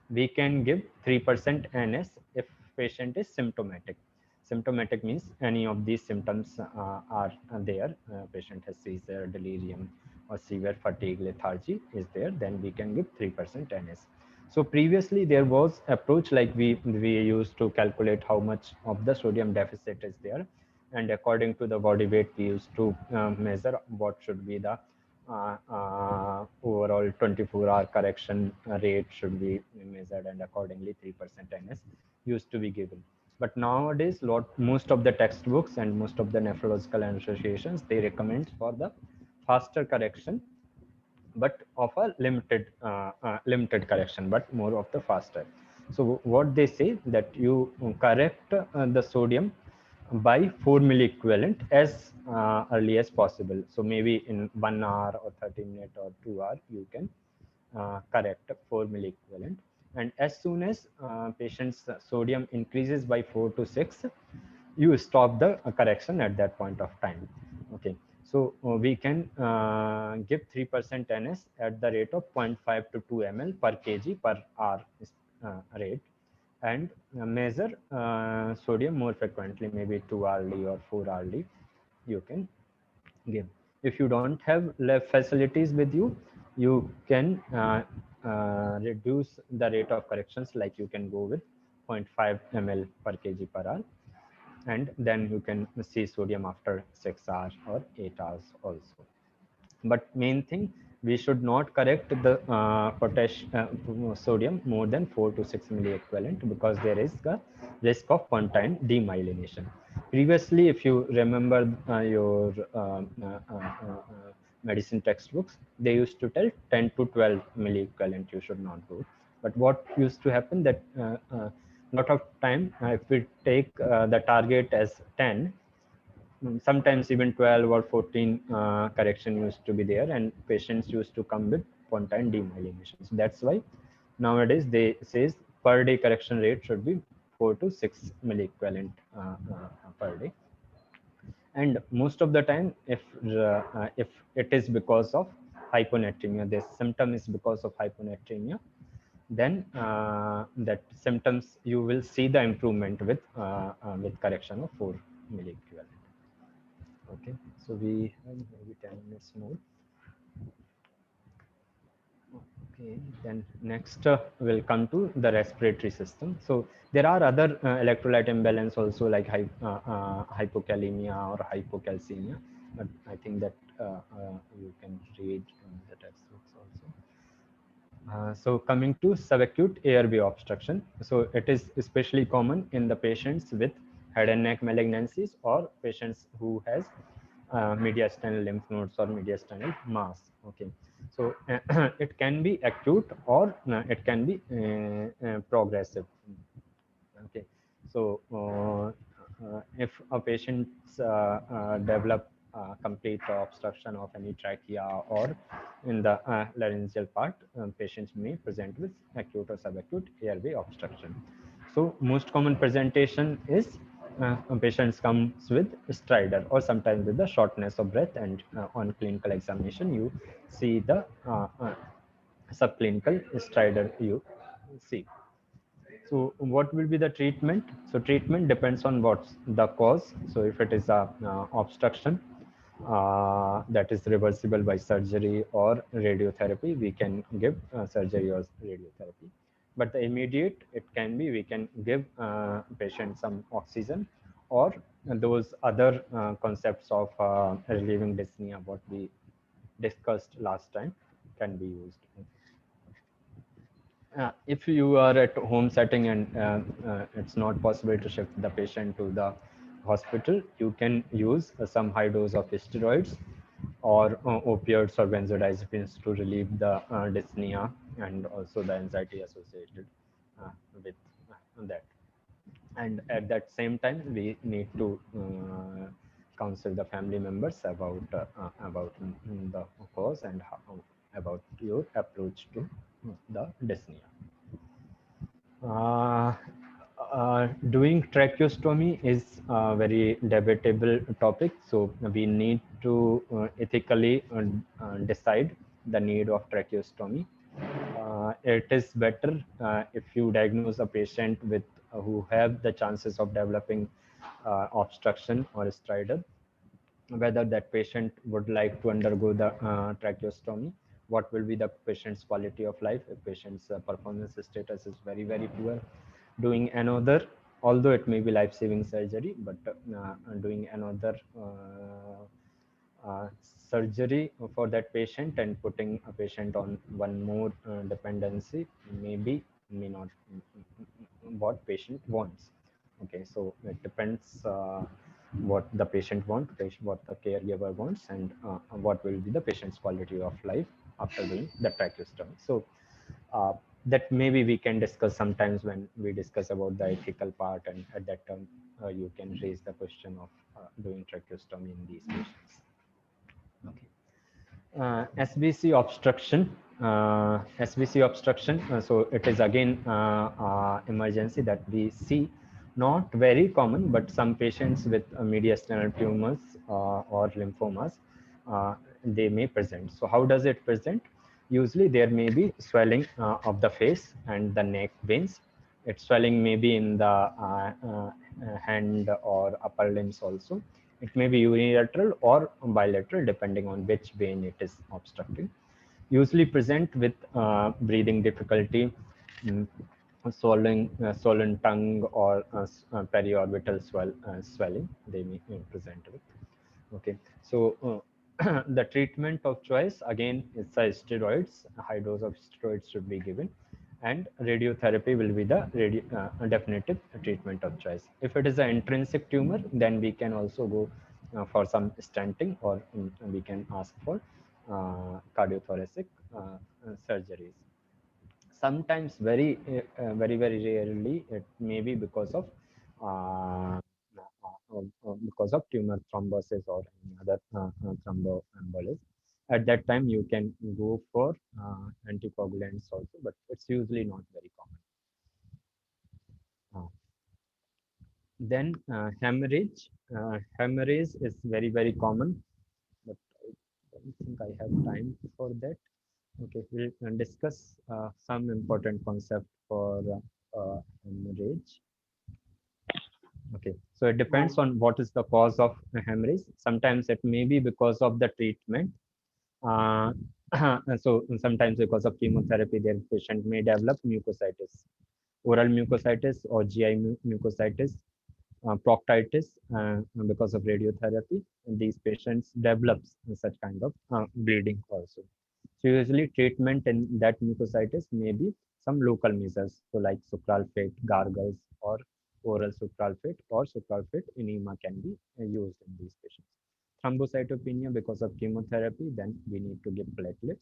We can give 3% NS if patient is symptomatic. Symptomatic means any of these symptoms are there. Patient has seizure, delirium, or severe fatigue, lethargy is there. Then we can give 3% NS. So previously there was approach like we used to calculate how much of the sodium deficit is there, and according to the body weight we used to measure what should be the overall 24-hour correction rate should be measured, and accordingly 3% NS used to be given. But nowadays most of the textbooks and most of the nephrological associations, they recommend for the faster correction, but of a limited correction, but more of the faster. So what they say, that you correct the sodium by 4 milliequivalent as early as possible. So maybe in 1 hour or 30 minutes or 2 hours you can correct 4 milliequivalent. And as soon as patient's sodium increases by 4 to 6, you stop the correction at that point of time. Okay, so we can give 3% NS at the rate of 0.5 to 2 ml per kg per hour rate, and measure sodium more frequently, maybe 2 hourly or 4 hourly you can give. If you don't have lab facilities with you, you can reduce the rate of corrections, like you can go with 0.5 ml per kg per hour, and then you can see sodium after 6 hours or 8 hours also. But main thing, we should not correct the sodium more than 4 to 6 milliequivalent, because there is a risk of pontine demyelination. Previously, if you remember your medicine textbooks, they used to tell 10 to 12 milliequivalent you should not go. But what used to happen, that lot of time, if we take the target as 10, sometimes even 12 or 14 correction used to be there, and patients used to come with pontine demyelination. So that's why nowadays they says per day correction rate should be 4 to 6 milliequivalent per day. And most of the time, if it is because of hyponatremia, this symptom is because of hyponatremia, then that symptoms you will see the improvement with correction of 4 milliequivalent. Okay, so we have maybe 10 minutes more. Okay, then next we'll come to the respiratory system. So there are other electrolyte imbalance also, like hypokalemia or hypocalcemia, but I think that you can read in the textbooks also. So coming to subacute airway obstruction. So it is especially common in the patients with head and neck malignancies, or patients who has mediastinal lymph nodes or mediastinal mass. Okay, so it can be acute, or it can be progressive. Okay, so if a patient develop complete obstruction of any trachea or in the laryngeal part, patients may present with acute or subacute airway obstruction. So most common presentation is patients comes with stridor, or sometimes with the shortness of breath, and on clinical examination you see the subclinical stridor you see. So what will be the treatment? So treatment depends on what's the cause. So if it is a obstruction that is reversible by surgery or radiotherapy, we can give surgery or radiotherapy. But the immediate, it can be, we can give patient some oxygen, or those other concepts of relieving dyspnea, what we discussed last time, can be used. If you are at home setting and it's not possible to shift the patient to the hospital, you can use some high dose of steroids or opioids or benzodiazepines to relieve the dyspnea and also the anxiety associated uh, with that. And at that same time, we need to counsel the family members about the cause and how, about your approach to the dyspnea. Uh, Doing tracheostomy is a very debatable topic, so we need to ethically decide the need of tracheostomy. It is better if you diagnose a patient with who have the chances of developing obstruction or stridor, whether that patient would like to undergo the tracheostomy, what will be the patient's quality of life if patient's performance status is very, very poor. Doing another, although it may be life-saving surgery, but doing another surgery for that patient and putting a patient on one more dependency may not what patient wants. Okay, so it depends what the patient wants, what the caregiver wants, and what will be the patient's quality of life after doing the tracheostomy. So uh, that maybe we can discuss sometimes when we discuss about the ethical part, and at that time you can raise the question of doing tracheostomy in these patients. Okay. SVC obstruction. SVC obstruction. So it is again emergency that we see, not very common, but some patients with mediastinal tumors or lymphomas, they may present. So how does it present? Usually there may be swelling of the face and the neck veins. It's swelling maybe in the hand or upper limbs also. It may be unilateral or bilateral depending on which vein it is obstructing. Usually present with breathing difficulty, mm, swollen tongue, or periorbital swelling they may present with. Okay, so the treatment of choice again is steroids. A high dose of steroids should be given, and radiotherapy will be the definitive treatment of choice. If it is an intrinsic tumor, then we can also go for some stenting, or we can ask for cardiothoracic surgeries. Sometimes, very rarely, it may be because of tumor thrombosis or any other thromboembolism. At that time, you can go for anticoagulants also, but it's usually not very common. Uh, then hemorrhage. Hemorrhage is very common, but I don't think I have time for that. Okay, we'll discuss some important concept for hemorrhage. Okay, so it depends on what is the cause of hemorrhage. Sometimes it may be because of the treatment. Uh, so sometimes because of chemotherapy, their patient may develop mucositis, oral mucositis or GI mucositis, proctitis because of radiotherapy. And these patients develops such kind of bleeding also. So usually treatment in that mucositis may be some local measures, so like sucralfate, gargles, or oral sucralfate or sucralfate enema can be used in these patients. Thrombocytopenia because of chemotherapy, then we need to give platelets.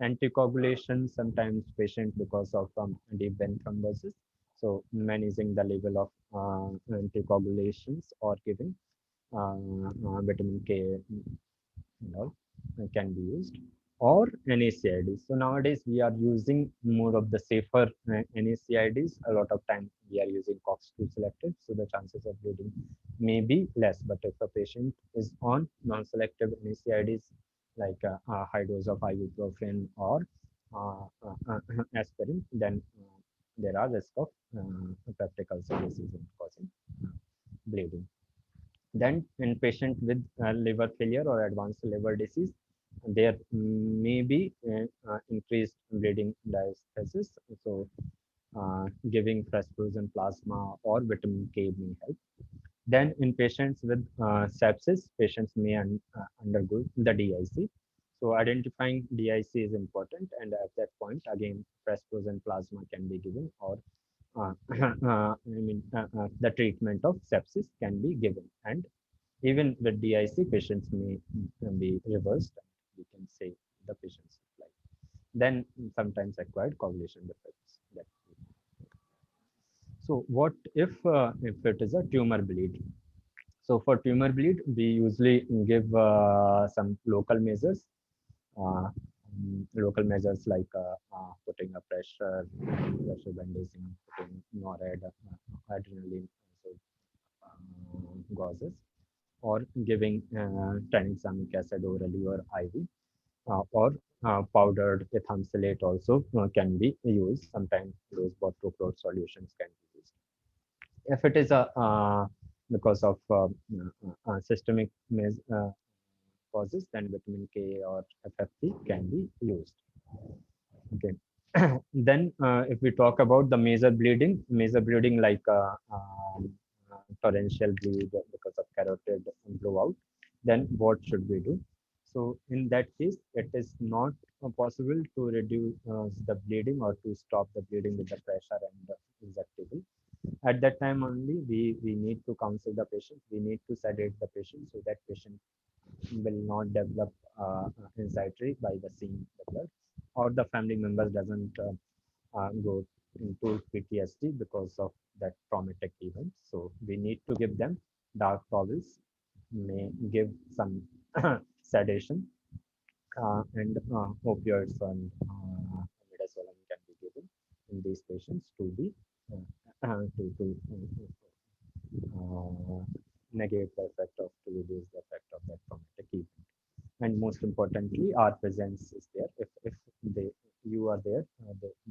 Anticoagulation, sometimes patient because of deep vein thrombosis. So managing the level of anticoagulations or giving vitamin K and all can be used, or NaCIDs. So nowadays we are using more of the safer NaCIDs. A lot of time we are using COX-2 selective, so the chances of bleeding may be less. But if a patient is on non-selective NaCIDs like a high dose of ibuprofen or aspirin, then there are risk of peptic ulcer disease in causing bleeding. Then in patient with liver failure or advanced liver disease, there may be increased bleeding diastasis. So giving fresh frozen plasma or vitamin K may help. Then in patients with sepsis, patients may undergo the DIC. So identifying DIC is important, and at that point, again, fresh frozen plasma can be given, or the treatment of sepsis can be given. And even with DIC, patients may be reversed. We can save the patient's life. Then sometimes acquired coagulation defects. So what if it is a tumor bleed? So for tumor bleed, we usually give some local measures like putting a pressure bandaging, putting NORAD, adrenaline, so gauzes, or giving tranexamic acid orally or IV, or powdered ethamsalate also can be used. Sometimes those botrochlor solutions can be used. If it is a because of systemic causes, then vitamin K or FFP can be used. Okay. Then if we talk about the major bleeding like torrential bleed because of carotid blowout, then what should we do? So in that case, it is not possible to reduce the bleeding or to stop the bleeding with the pressure and the injectable. At that time only, we need to counsel the patient. We need to sedate the patient so that patient will not develop anxiety by the seeing the blood, or the family members doesn't go into PTSD because of that traumatic event. So we need to give them dark towels, may give some sedation, and opioids and midazolam can be given in these patients to be to negate the effect of, to reduce the effect of that traumatic event. And most importantly, our presence is there. If they you are there,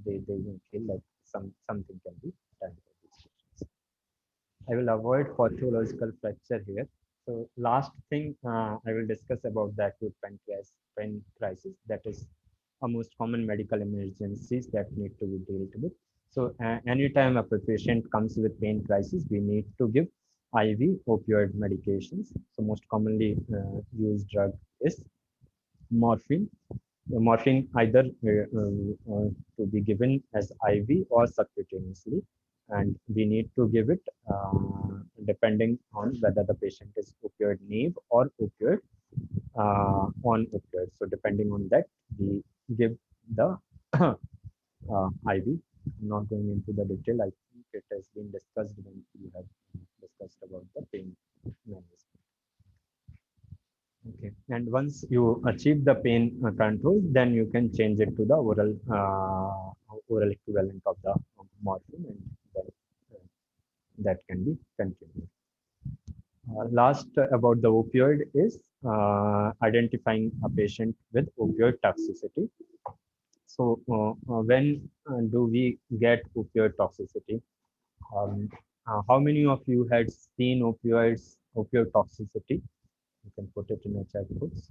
they will feel like something can be done for these patients. I will avoid pathological fracture here. So last thing I will discuss about the acute pain crisis. That is a most common medical emergencies that need to be dealt with. So anytime a patient comes with pain crisis, we need to give IV opioid medications. So most commonly used drug is morphine. Morphine either to be given as IV or subcutaneously, and we need to give it depending on whether the patient is opioid naive or opioid on opioid. So depending on that, we give the IV. I'm not going into the detail. I think it has been discussed when you have discussed about the pain management. Okay, and once you achieve the pain control, then you can change it to the oral equivalent of the morphine, and then that can be continued. Last about the opioid is identifying a patient with opioid toxicity. So when do we get opioid toxicity? Um, how many of you had seen opioid toxicity? You can put it in the chat box.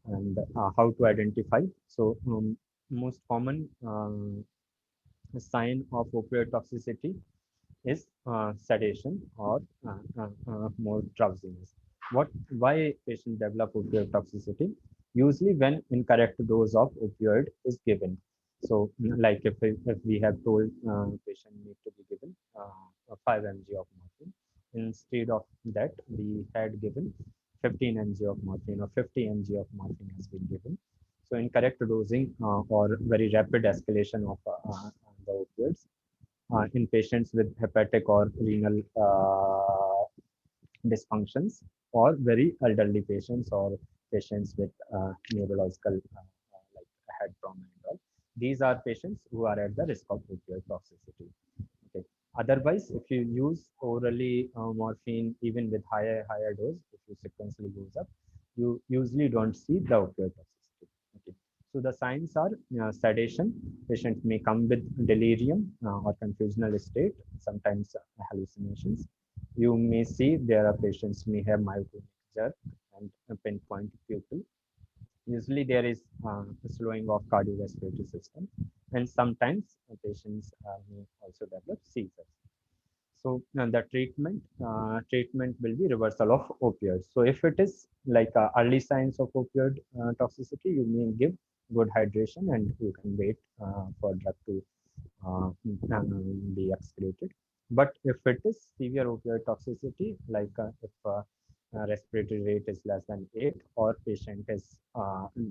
And how to identify. So most common sign of opioid toxicity is sedation or more drowsiness. Why patient develop opioid toxicity? Usually when incorrect dose of opioid is given. So like if we have told patient need to be given 5 mg of morphine, instead of that we had given 15 mg of morphine or 50 mg of morphine has been given. So incorrect dosing or very rapid escalation of the opioids in patients with hepatic or renal dysfunctions, or very elderly patients, or patients with neurological like head trauma and all. These are patients who are at the risk of opioid toxicity. Okay. Otherwise, if you use orally morphine, even with higher dose, if you sequentially goes up, you usually don't see the opioid toxicity. Okay. So the signs are sedation Patients may come with delirium or confusional state, sometimes hallucinations. You may see there are patients may have myoclonic jerk and a pinpoint pupil. Usually there is a slowing of cardiorespiratory system, and sometimes patients may also develop seizures. So the treatment will be reversal of opioids. So if it is like early signs of opioid toxicity, you may give good hydration and you can wait for drug to be excreted. But if it is severe opioid toxicity, like if respiratory rate is less than 8, or patient is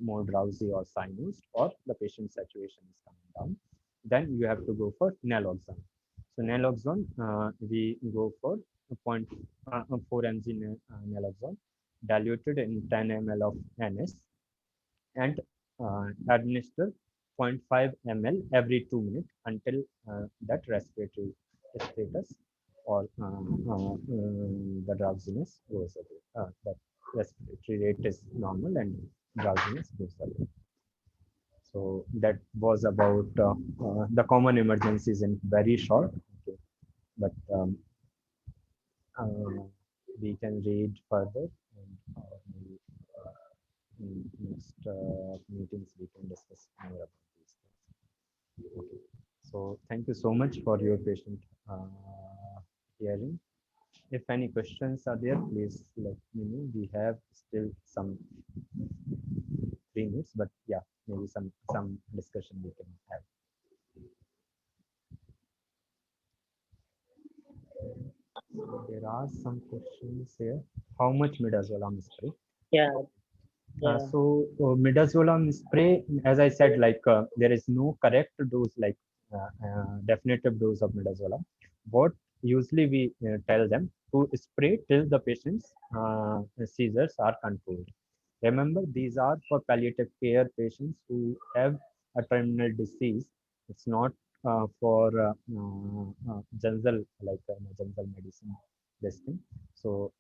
more drowsy or sinused, or the patient saturation is coming down, then you have to go for naloxone. So naloxone, we go for 0.4 mg naloxone diluted in 10 ml of NS, and administer 0.5 ml every 2 minutes until that respiratory status or the drowsiness goes away. That respiratory rate is normal and drowsiness goes away. So that was about the common emergencies in very short. Okay. But uh, we can read further, and maybe in next meetings we can discuss more about these things. Okay. So thank you so much for your patient hearing. If any questions are there, please let me know. We have still some 3 minutes, but yeah, maybe some discussion we can have. There are some questions here. How much midazolam spray? Yeah, yeah. Midazolam spray, as I said, like there is no correct dose, like definitive dose of midazolam. What usually we tell them to spray till the patient's seizures are controlled. Remember, these are for palliative care patients who have a terminal disease. It's not for general, like general medicine, this thing. So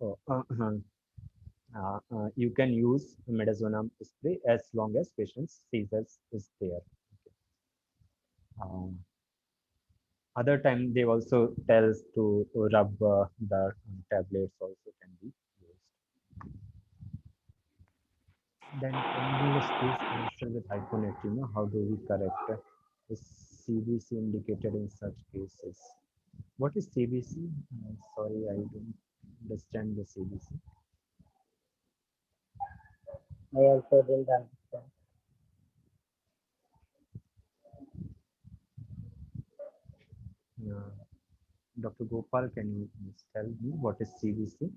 you can use midazolam spray as long as patient's seizures is there. Um, other time they also tells to rub the tablets also can be used. Then terminal stage cancer with hyponatremia, how do we correct? Is CBC indicated in such cases? What is CBC? Sorry, I don't understand the CBC. I also didn't understand. Dr. Gopal, can you please tell me what is CBC?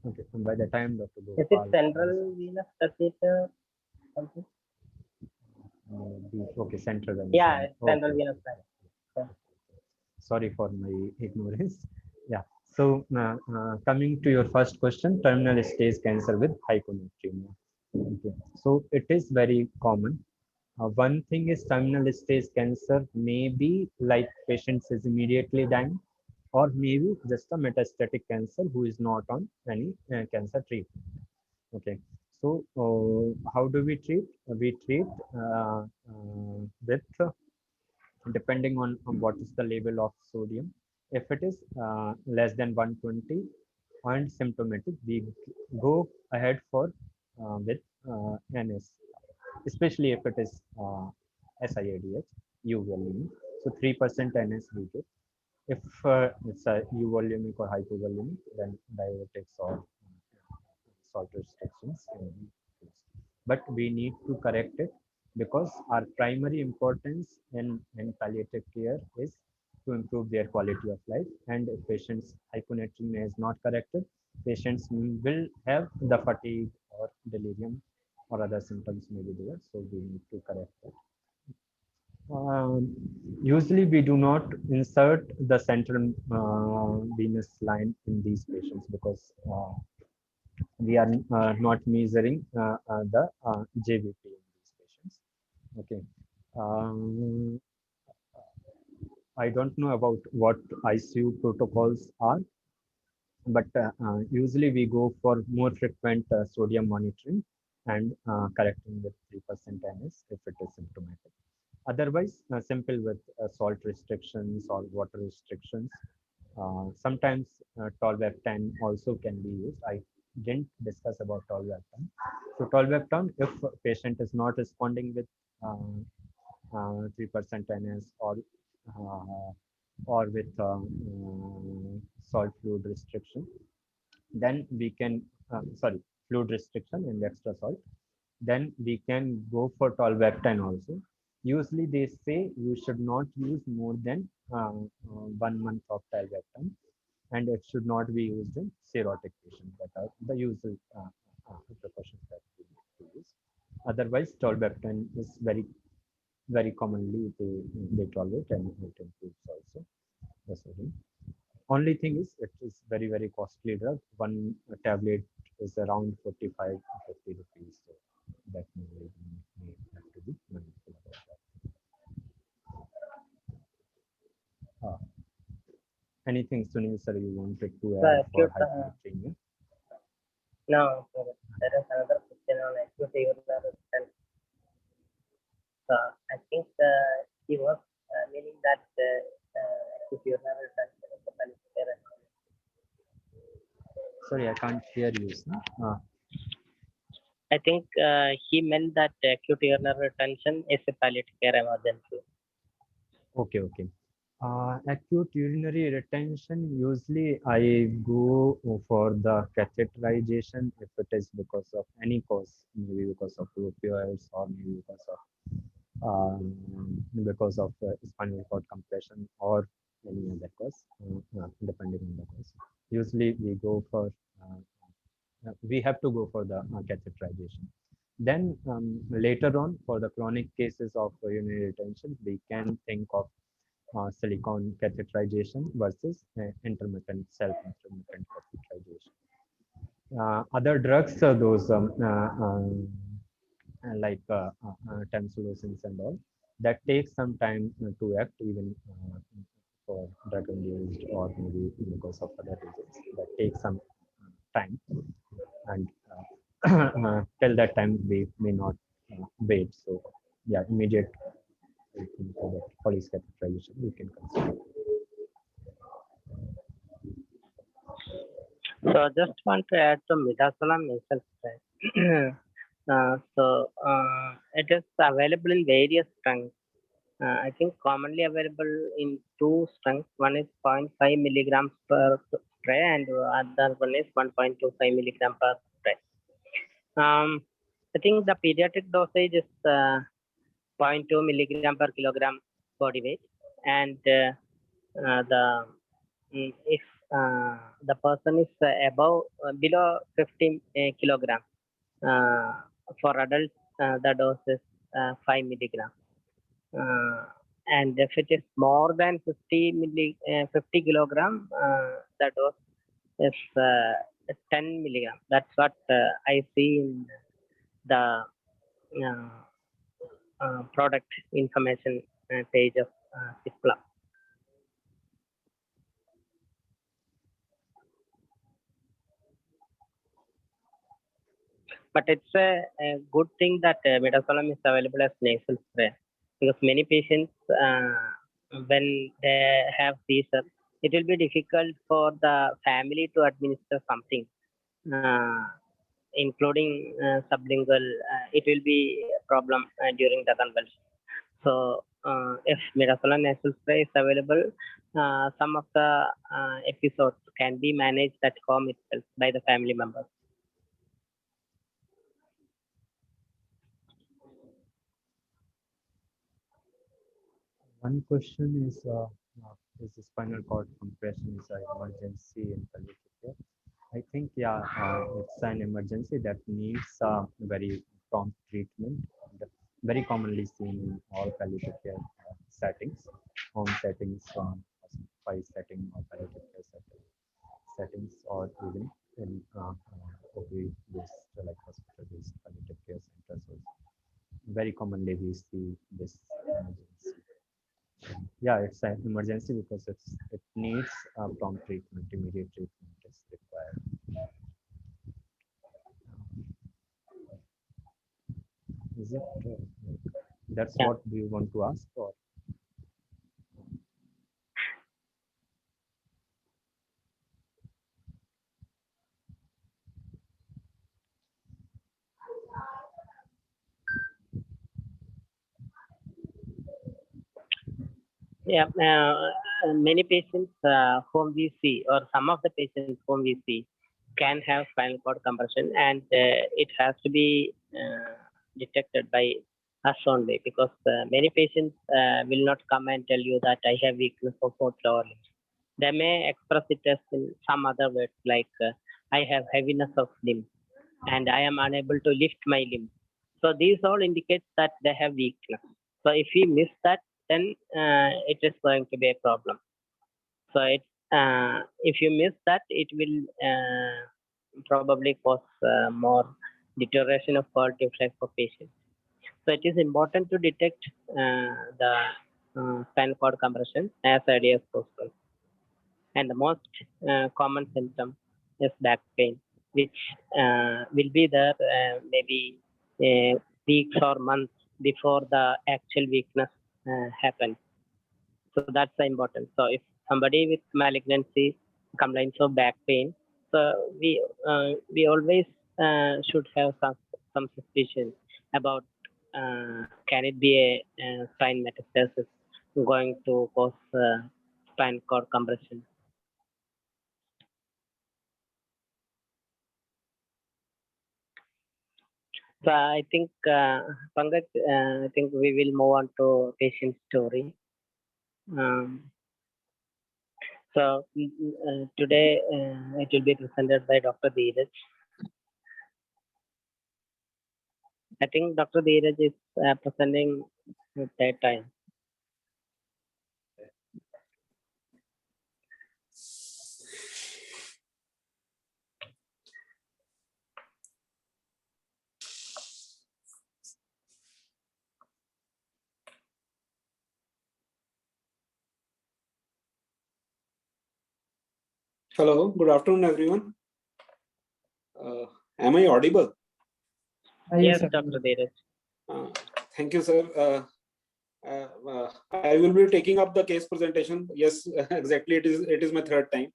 Okay, and by the time Dr. Is it Gopal central venous catheter something? okay, central venous Yeah, line. it's central Okay. venous line. Yeah. Sorry for my ignorance. Yeah. So coming to your first question, terminal stage cancer with hyponatremia. Okay. So it is very common. One thing is terminal stage cancer may be like patients is immediately dying, or maybe just a metastatic cancer who is not on any cancer treatment. Okay. So how do we treat? We treat with depending on what is the level of sodium. If it is less than 120 and symptomatic, we go ahead for with NS, especially if it is SIADH, euvolemic. So 3% NS we get. If it's a euvolemic or hypovolemic, then diuretics or salt restrictions can be used. But we need to correct it because our primary importance in palliative care is to improve their quality of life. And if patients' hyponatremia is not corrected, patients will have the fatigue or delirium or other symptoms may be there. So we need to correct that. Usually we do not insert the central venous line in these patients because we are not measuring the JVP in these patients. Okay. Um, I don't know about what ICU protocols are. but usually we go for more frequent sodium monitoring and correcting with 3% NS if it is symptomatic. Otherwise, simple with salt restrictions or water restrictions. Sometimes tolvaptan also can be used. I didn't discuss about tolvaptan. So tolvaptan, if a patient is not responding with 3% NS uh, or with salt fluid restriction, then we can, sorry, fluid restriction and extra salt, then we can go for tolvaptan also. Usually they say you should not use more than 1 month of tolvaptan, and it should not be used in cirrhotic patients. That are the usual precautions that we need to use. Otherwise, tolvaptan is very commonly they tolerate, and it improves also the sodium. Only thing is, it is very costly drug. One tablet is around 45 to 50 rupees. So that may have to be mindful about that. Uh, Anything, Sunil sir, you wanted to The add for acute, hypernatremia? now there is another question on acute urinary retention. I think he was meaning that acute urinary retention is a palliative care emergency. Sorry, I can't hear you, sir. I think he meant that acute urinary retention is a palliative care emergency. Okay. Acute urinary retention, usually I go for the catheterization if it is because of any cause, maybe because of opioids or maybe because of spinal cord compression or any other cause, depending on the cause. Usually we have to go for the catheterization. Then later on, for the chronic cases of urinary retention, we can think of silicone catheterization versus self-intermittent catheterization. Other drugs, those like tamsulosin and all, that takes some time to act, even for drug-induced or maybe because of other reasons. That takes some time, and till that time we may not wait. So yeah, immediate for the police catheterization we can consider. So I just want to add to midazolam nasal spray. It is available in various strengths. I think commonly available in two strengths. One is zero point 0.5 milligrams per spray, and other one is 1.25 milligram per spray. I think the pediatric dosage is 0.2 milligram per kilogram body weight, and the if the person is above below 50 kilogram, uh, for adults the dose is 5 milligram. Uh, and if it is more than 50 kilogram, the dose is 10 milligram. That's what I see in the uh, product information page of Cipla. But it's a good thing that midazolam is available as nasal spray, because many patients, when they have seizure, it will be difficult for the family to administer something, uh, including sublingual. It will be a problem during the convulsion. So if midazolam nasal spray is available, some of the episodes can be managed at home itself by the family members. One question is the spinal cord compression is an emergency in palliative care? I think, yeah, it's an emergency that needs very prompt treatment, and very commonly seen in all palliative care settings, home settings, hospital setting, or palliative care settings, or even in OP-based, like hospital-based palliative care centers also. Very commonly we see this emergency. Yeah, it's an emergency because it needs prompt treatment, immediate treatment is That's Yeah. what do you want to ask or? Yeah, many patients whom we see, or some of the patients whom we see, can have spinal cord compression, and it has to be detected by us only, because many patients will not come and tell you that I have weakness of both lower limbs. They may express it as in some other words, like I have heaviness of limb and I am unable to lift my limb. So these all indicate that they have weakness. So if we miss that, then it is going to be a problem. So if you miss that, it will probably cause more deterioration of quality of life for patients. So it is important to detect the spinal cord compression as early as possible. And the most common symptom is back pain, which will be there maybe weeks or months before the actual weakness happens. So that's the important. So if somebody with malignancy complains of back pain, so we always should have some suspicion about can it be a spine metastasis going to cause spine cord compression. So I think, Pankaj, I think we will move on to patient story. Um, Today it will be presented by Dr. Dheeraj. I think Dr. Dheeraj is presenting at that time. Hello, good afternoon, everyone. Am I audible? Yes, Dr. Dheeraj. Thank you, sir. I will be taking up the case presentation. Yes, exactly. It is my third time.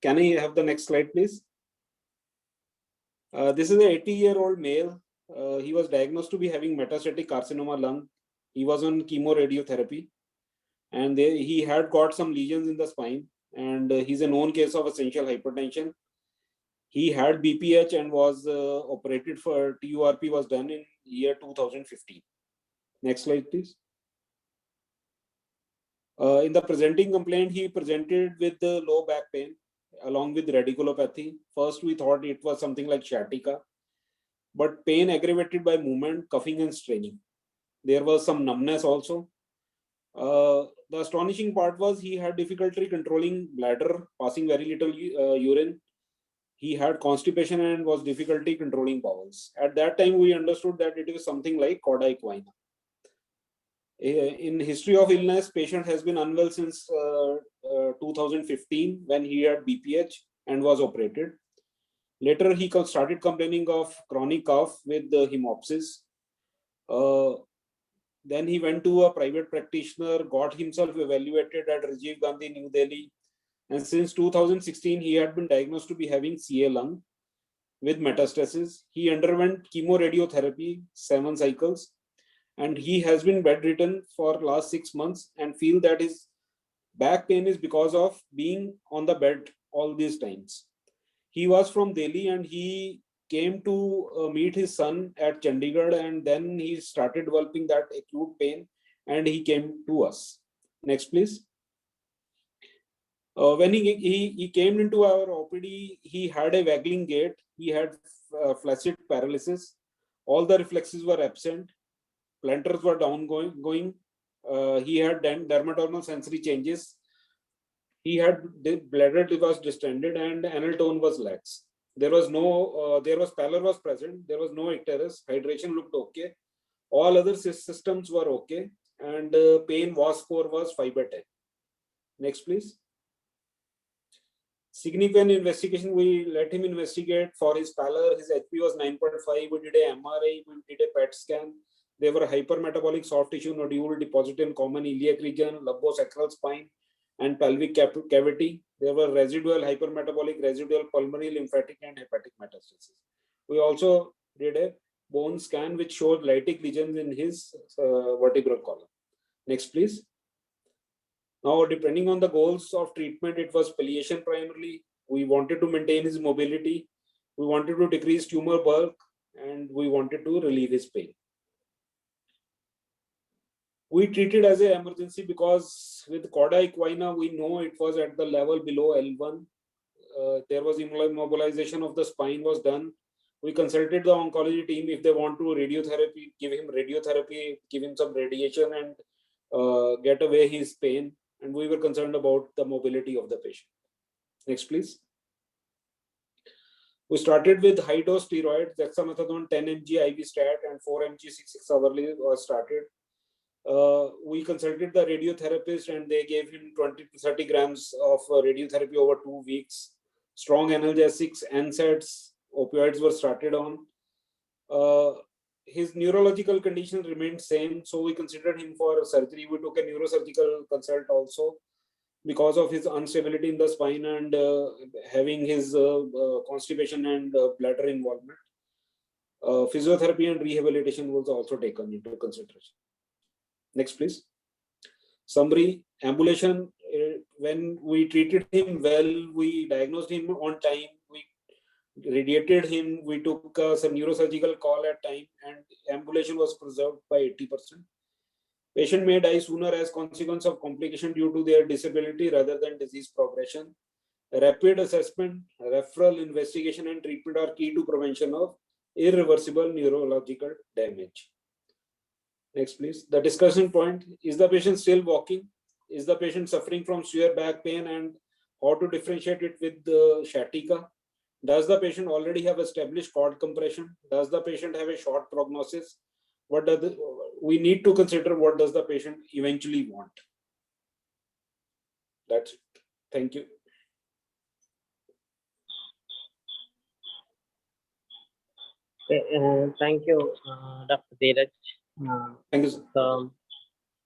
Can I have the next slide, please? This is an 80-year-old male. He was diagnosed to be having metastatic carcinoma lung. He was on chemoradiotherapy, and he had got some lesions in the spine. And he's a known case of essential hypertension. He had BPH and was operated for TURP was done in year 2015. Next slide, please. In the presenting complaint, he presented with the low back pain along with radiculopathy. First, we thought it was something like sciatica, but pain aggravated by movement, coughing, and straining. There was some numbness also. The astonishing part was he had difficulty controlling bladder, passing very little urine. He had constipation and was difficulty controlling bowels. At that time, we understood that it was something like cauda equina. In history of illness, patient has been unwell since 2015 when he had BPH and was operated. Later, he started complaining of chronic cough with the hemopsis. Then he went to a private practitioner, got himself evaluated at Rajiv Gandhi, New Delhi. And since 2016, he had been diagnosed to be having CA lung with metastasis. He underwent chemoradiotherapy, 7 cycles, and he has been bedridden for last 6 months and feel that his back pain is because of being on the bed all these times. He was from Delhi and he came to meet his son at Chandigarh, and then he started developing that acute pain and he came to us. Next, please. When he came into our OPD, he had a waggling gait. He had flaccid paralysis. All the reflexes were absent. Planters were going. He had dermatomal sensory changes. He had bladder was distended and anal tone was lax. There was pallor was present. There was no icterus. Hydration looked okay. All other systems were okay, and pain was score was 5/10. Next, please. Significant investigation, we let him investigate for his pallor. His HP was 9.5. We did a MRI, we did a PET scan. There were hypermetabolic soft tissue nodule deposited in common iliac region, lumbosacral spine, and pelvic cavity. There were residual hypermetabolic, residual pulmonary, lymphatic, and hepatic metastasis. We also did a bone scan which showed lytic lesions in his vertebral column. Next, please. Now, depending on the goals of treatment, it was palliation primarily. We wanted to maintain his mobility. We wanted to decrease tumor bulk, and we wanted to relieve his pain. We treated as an emergency because with cauda equina, we know it was at the level below L1. There was immobilization of the spine was done. We consulted the oncology team if they want to radiotherapy, give him radiotherapy, give him some radiation and get away his pain. And we were concerned about the mobility of the patient. Next, please. We started with high dose steroids, dexamethasone 10 mg IV stat and 4 mg 6 hourly was started. We consulted the radiotherapist and they gave him 20 to 30 grams of radiotherapy over 2 weeks. Strong analgesics, NSAIDs, opioids were started on. His neurological condition remained same, so we considered him for surgery. We took a neurosurgical consult also because of his instability in the spine and having his constipation and bladder involvement. Physiotherapy and rehabilitation was also taken into consideration. Next, please. Summary, ambulation, when we treated him well, we diagnosed him on time, we radiated him, we took some neurosurgical call at time, and ambulation was preserved by 80%. Patient may die sooner as consequence of complication due to their disability rather than disease progression. Rapid assessment, referral, investigation, and treatment are key to prevention of irreversible neurological damage. Next, please. The discussion point, is the patient still walking? Is the patient suffering from severe back pain and how to differentiate it with the sciatica? Does the patient already have established cord compression? Does the patient have a short prognosis? What does we need to consider what does the patient eventually want? That's it. Thank you. Thank you, Dr. Dheeraj. Thank you, sir. So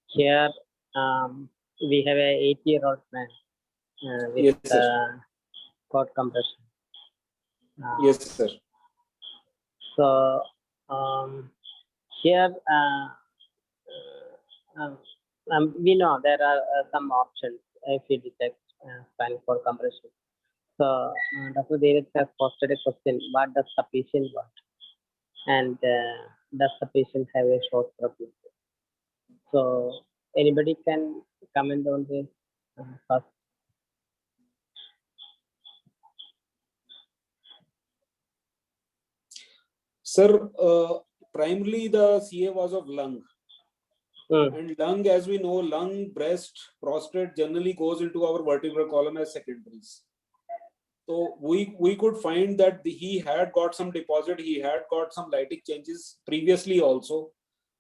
here we have a 8-year-old man with Yes, sir. cord compression. Yes, sir. So here we know there are some options if you detect spinal cord compression. So Dr. Dheeraj has posted a question: what does the patient want? And does the patient have a short prognosis? So anybody can comment on this first. Sir, primarily the CA was of lung. And lung, as we know, lung, breast, prostate generally goes into our vertebral column as secondaries. So we could find that he had got some deposit, he had got some lytic changes previously also.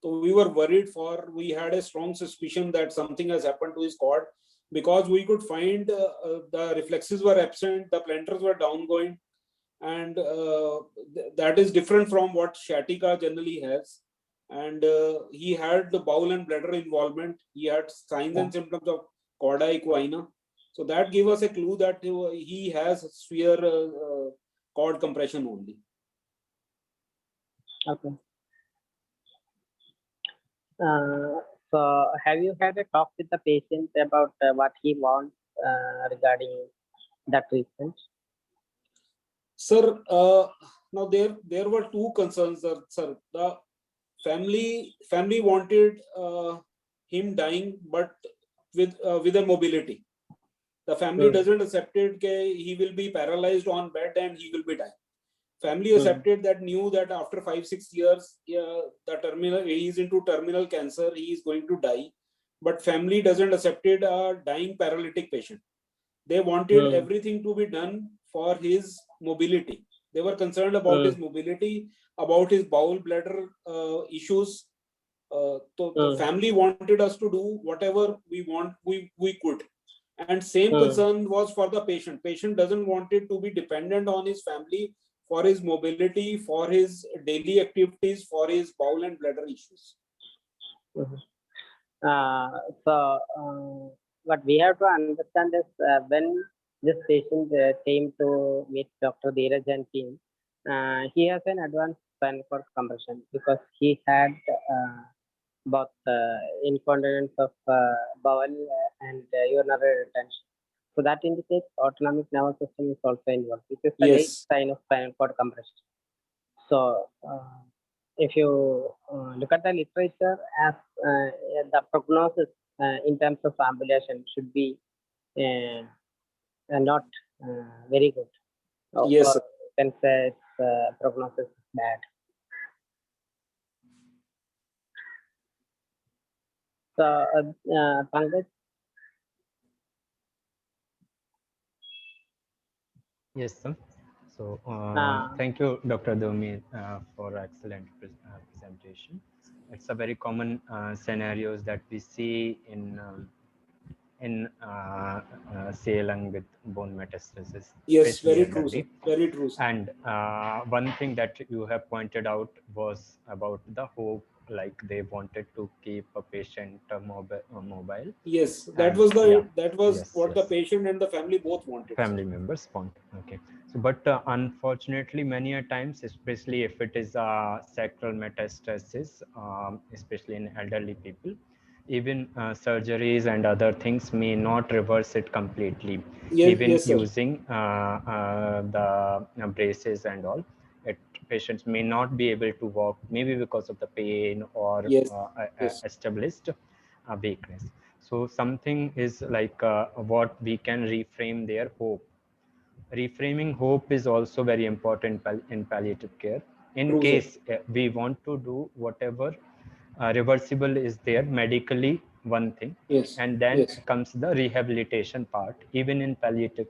So we were worried we had a strong suspicion that something has happened to his cord because we could find the reflexes were absent, the planters were downgoing, and that is different from what sciatica generally has. And he had the bowel and bladder involvement. He had signs and symptoms of cauda equina. So that gave us a clue that he has severe cord compression only. Okay. So have you had a talk with the patient about what he wants regarding the treatment? Sir, now there were two concerns, sir. The family wanted him dying, but with a mobility. The family doesn't accept it. He will be paralyzed on bed and he will be dying. Family accepted that, knew that after 5-6 years, he is into terminal cancer, he is going to die. But family doesn't accept it, a dying paralytic patient. They wanted everything to be done for his mobility. They were concerned about his mobility, about his bowel bladder issues. So the family wanted us to do whatever we could. And same Hmm. concern was for the patient. Patient doesn't want it to be dependent on his family for his mobility, for his daily activities, for his bowel and bladder issues. Mhm. So, what we have to understand is when this patient came to meet Dr. Dheeraj and team, he has an advanced spinal cord compression because he had both incontinence of bowel and urinary retention. So that indicates autonomic nervous system is also involved, which is the late Yes, sign of spinal cord compression. So, if you look at the literature, as the prognosis in terms of ambulation should be uh, not very good, yes, or sir. you can say its prognosis is bad. So, Pankaj, Yes, sir. So uh, thank you, Dr. Domi, for excellent presentation. It's a very common scenarios that we see in CLN with bone metastasis, Yes, especially very true, sir. elderly. Very true, sir. And one thing that you have pointed out was about the hope, like they wanted to keep a patient mobile. Yes, And yeah, that was yes, what the yes, patient and the family both wanted, sir. family members want. Okay, so but unfortunately, many a times, especially if it is sacral metastasis, especially in elderly people, even surgeries and other things may not reverse it completely. Yes, Even yes, sir. using the braces and all, it, patients may not be able to walk, maybe because of the pain or Yes, yes, established weakness. So something is like what we can reframe their hope. Reframing hope is also very important in palliative care. In true, sir. case we want to do whatever reversible is there medically, one thing, Yes, and then yes, comes the rehabilitation part, even in palliative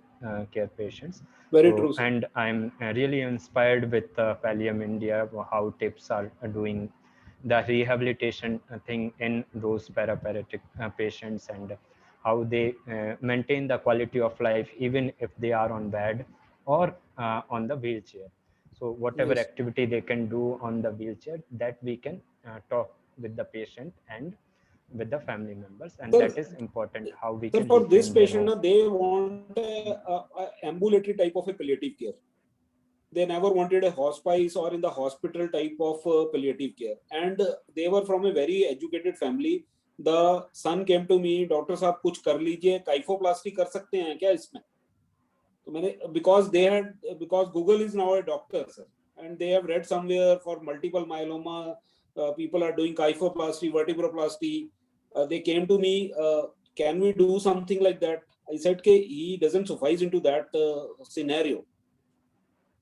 care patients. very So, true, sir. and I'm really inspired with Pallium India, how tips are doing the rehabilitation thing in those paraplegic patients, and how they maintain the quality of life even if they are on bed or on the wheelchair. So whatever Yes. activity they can do on the wheelchair, that we can talk with the patient and with the family members, and Sir, that is important, how we sir, can for this reframe their patient, hope. they want a ambulatory type of a palliative care. They never wanted a hospice or in the hospital type of palliative care. And they were from a very educated family. The son came to me, doctor साहब कुछ कर लीजिए, kyphoplasty कर सकते हैं क्या इसमें? तो मैंने, because Google is now a doctor, sir, and they have read somewhere for multiple myeloma, people are doing kyphoplasty, vertebroplasty. They came to me, can we do something like that? I said, he doesn't suffice into that scenario.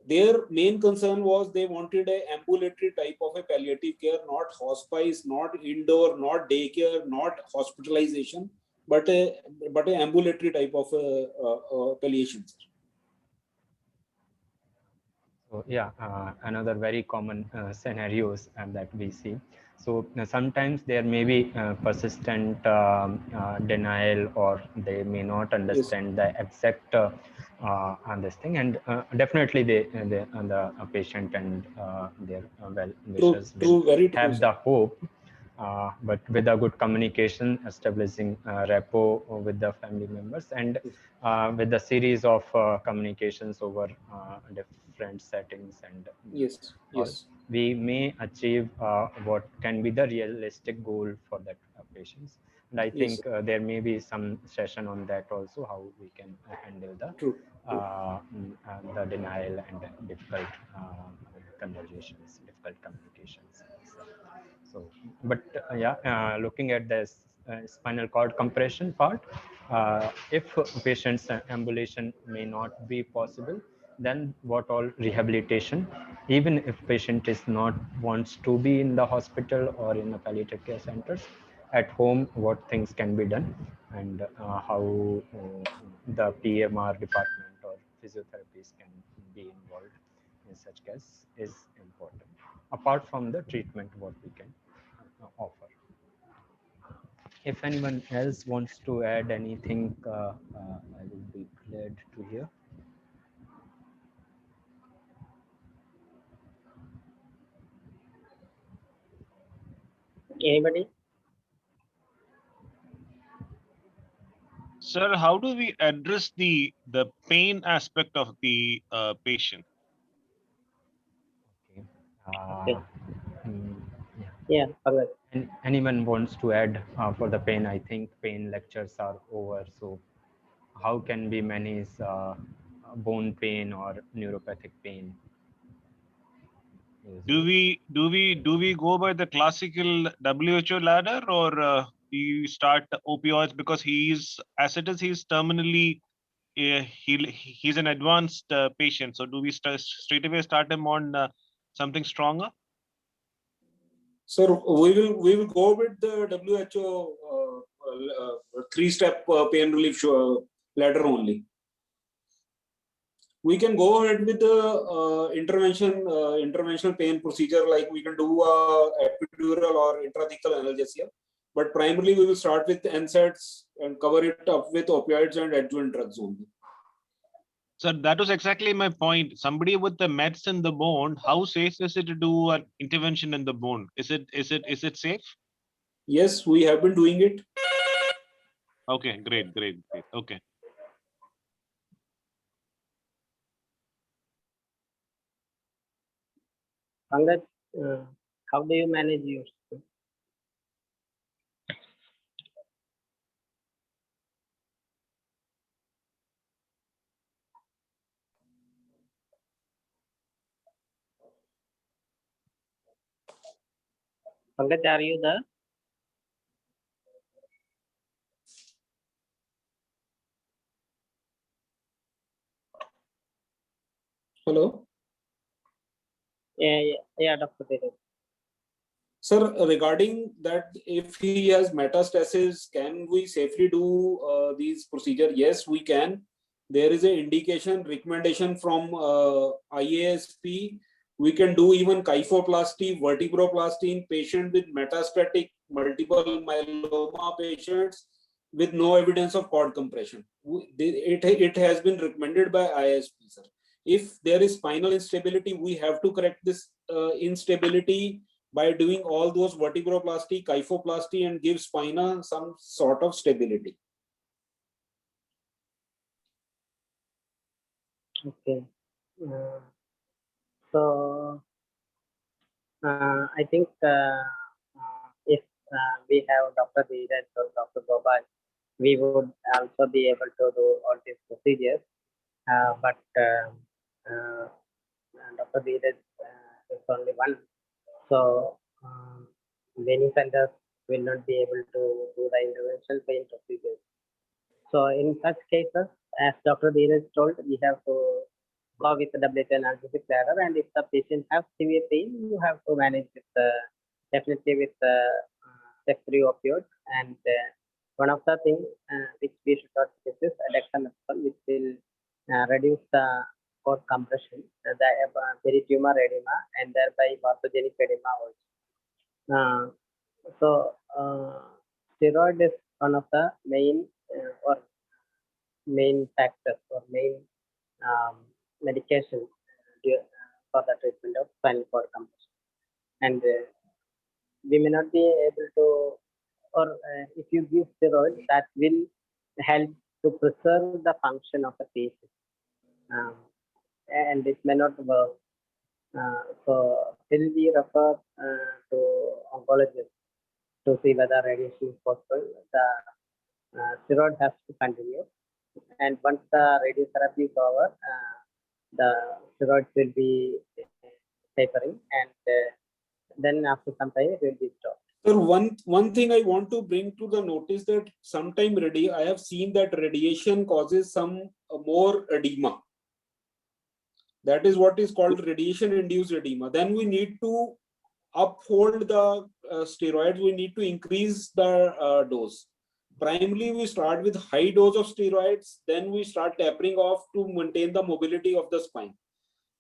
Their main concern was they wanted a ambulatory type of a palliative care, not hospice, not indoor, not daycare, not hospitalization, but a ambulatory type of palliation. So yeah, another very common scenarios that we see. So sometimes there may be persistent denial, or they may not Yes, understand the exact on this thing, and definitely the patient and their well true, wishers will true, very true, have sir. the hope, but with a good communication, establishing rapport with the family members, and Yes, with the series of communications over different settings and yes, all, yes. we may achieve what can be the realistic goal for that patients. And I Yes, sir. think there may be some session on that also, how we can handle True, true. the denial and difficult conversations, difficult communications. So, but yeah, looking at this spinal cord compression part, if patient's ambulation may not be possible, then what all rehabilitation, even if patient is not wants to be in the hospital or in the palliative care centers, at home, what things can be done, and how the PMR department or physiotherapists can be involved in such case is important, apart from the treatment what we can offer. If anyone else wants to add anything, I will be glad to hear. Anybody? Sir, how do we address the pain aspect of the patient? Okay. Okay. Hmm, yeah. Yeah, Pankaj. Anyone wants to add for the pain? I think pain lectures are over. So how can we manage bone pain or neuropathic pain? Do we go by the classical WHO ladder, or we start opioids because he's as it is he's terminally he's an advanced patient. So do we straight away start him on something stronger? So we will go with the WHO 3-step pain relief ladder only. We can go ahead with the interventional pain procedure, like we can do epidural or intrathecal analgesia. But primarily we will start with NSAIDs and cover it up with opioids and adjuvant drugs only. So that was exactly my point. Somebody with the mets in the bone, how safe is it to do an intervention in the bone? Is it safe? Yes, we have been doing it. Okay, great. Okay. Pankaj, how do you manage your school? Pankaj, are you there? Hello. Yeah, Dr. Dheeraj. Sir, regarding that, if he has metastasis, can we safely do these procedure? Yes, we can. There is an indication recommendation from IASP. We can do even kyphoplasty, vertebroplasty in patient with metastatic multiple myeloma patients with no evidence of cord compression. It has been recommended by IASP, sir. If there is spinal instability, we have to correct this instability by doing all those vertebroplasty, kyphoplasty, and give spina some sort of stability. Okay. So I think if we have Dr. Dheeraj or Dr. Gopal, we would also be able to do all these procedures. But Dr. Dheeraj is only one. So many centers will not be able to do the intervention pain procedures. So in such cases, as Dr. Dheeraj told, we have to go with the WHO analgesic ladder, and if the patient has severe pain, you have to manage with definitely with step-free opioids. And one of the things which we should not miss is dexamethasone, which will reduce the cord compression, the peritumor edema, and thereby pathogenic edema also. So steroid is one of the main or main factors or main medication for the treatment of spinal cord compression. And we may not be able to, or if you give steroid, that will help to preserve the function of the patient. And it may not work. So still we refer to oncologists to see whether radiation is possible. The steroid has to continue, and once the radiotherapy is over, the steroids will be tapering, and then after some time it will be stopped. Sir, one thing I want to bring to the notice that sometime I have seen that radiation causes some more edema. That is what is called radiation-induced edema. Then we need to uphold the steroids. We need to increase the dose. Primarily, we start with high dose of steroids. Then we start tapering off to maintain the mobility of the spine.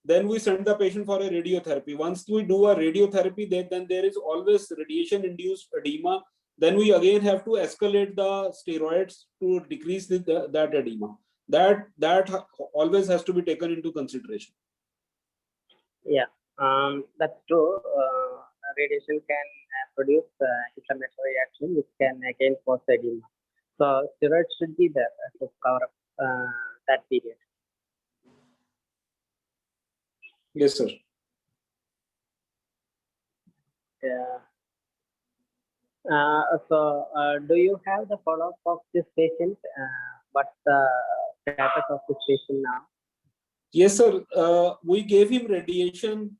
Then we send the patient for a radiotherapy. Once we do a radiotherapy, then there is always radiation-induced edema then we again have to escalate the steroids to decrease that edema. That always has to be taken into consideration. Yeah, that's true. Radiation can produce inflammatory reaction, which can again cause edema. So steroids should be there to cover up that period. Yes, sir. Yeah. Do you have the follow-up of this patient? What's the status of this patient now? Yes, sir. We gave him radiation.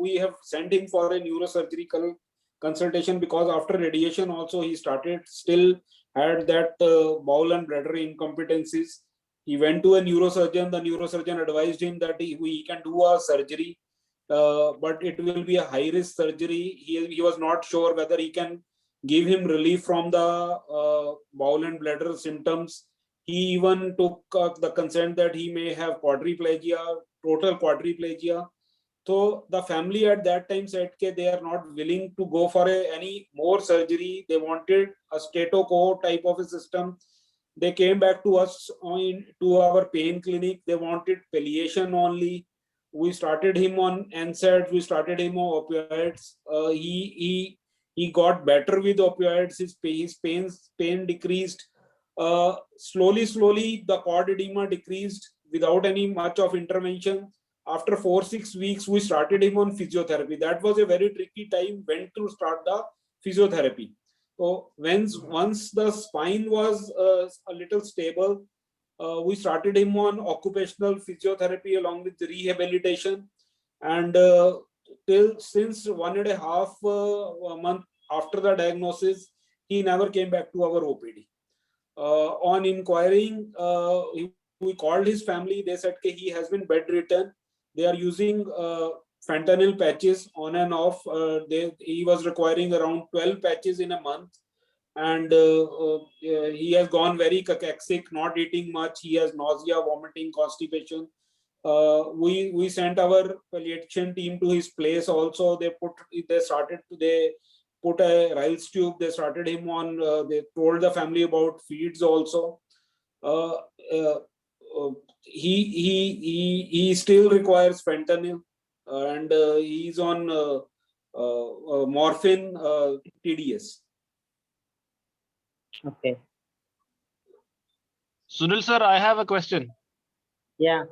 We have sent him for a neurosurgical consultation because after radiation also he still had that bowel and bladder incompetencies. He went to a neurosurgeon. The neurosurgeon advised him that he can do a surgery, but it will be a high-risk surgery. He was not sure whether he can give him relief from the bowel and bladder symptoms. He even took the consent that he may have quadriplegia, total quadriplegia. So the family at that time said that they are not willing to go for any more surgery. They wanted a status quo type of a system. They came back to us to our pain clinic. They wanted palliation only. We started him on NSAIDs. We started him on opioids. He got better with opioids. His pain decreased. Slowly, the cord edema decreased without any much of intervention. After 4-6 weeks, we started him on physiotherapy. That was a very tricky time when to start the physiotherapy. So once the spine was a little stable, we started him on occupational physiotherapy along with rehabilitation. And since 1.5 months after the diagnosis, he never came back to our OPD. On inquiring, we called his family. They said he has been bedridden. They are using fentanyl patches on and off. He was requiring around 12 patches in a month. And he has gone very cachexic, not eating much. He has nausea, vomiting, constipation. We sent our palliation team to his place also. They put a Ryle's tube. They started him on, they told the family about feeds also. He still requires fentanyl, and he's on morphine TDS. Okay. Sunil sir, I have a question. Yeah.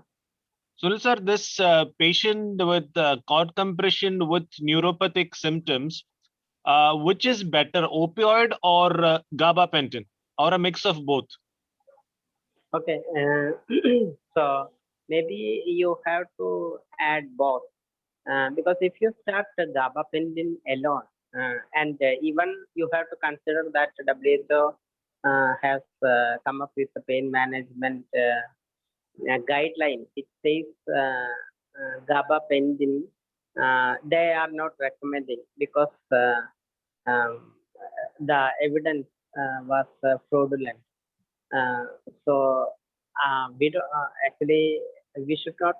Sunil sir, this patient with cord compression with neuropathic symptoms, which is better, opioid or gabapentin, or a mix of both? Okay. So maybe you have to add both, because if you start the gabapentin alone, and even you have to consider that WHO has come up with the pain management guideline. It says gabapentin they are not recommending because the evidence was fraudulent. So we don't, actually we should not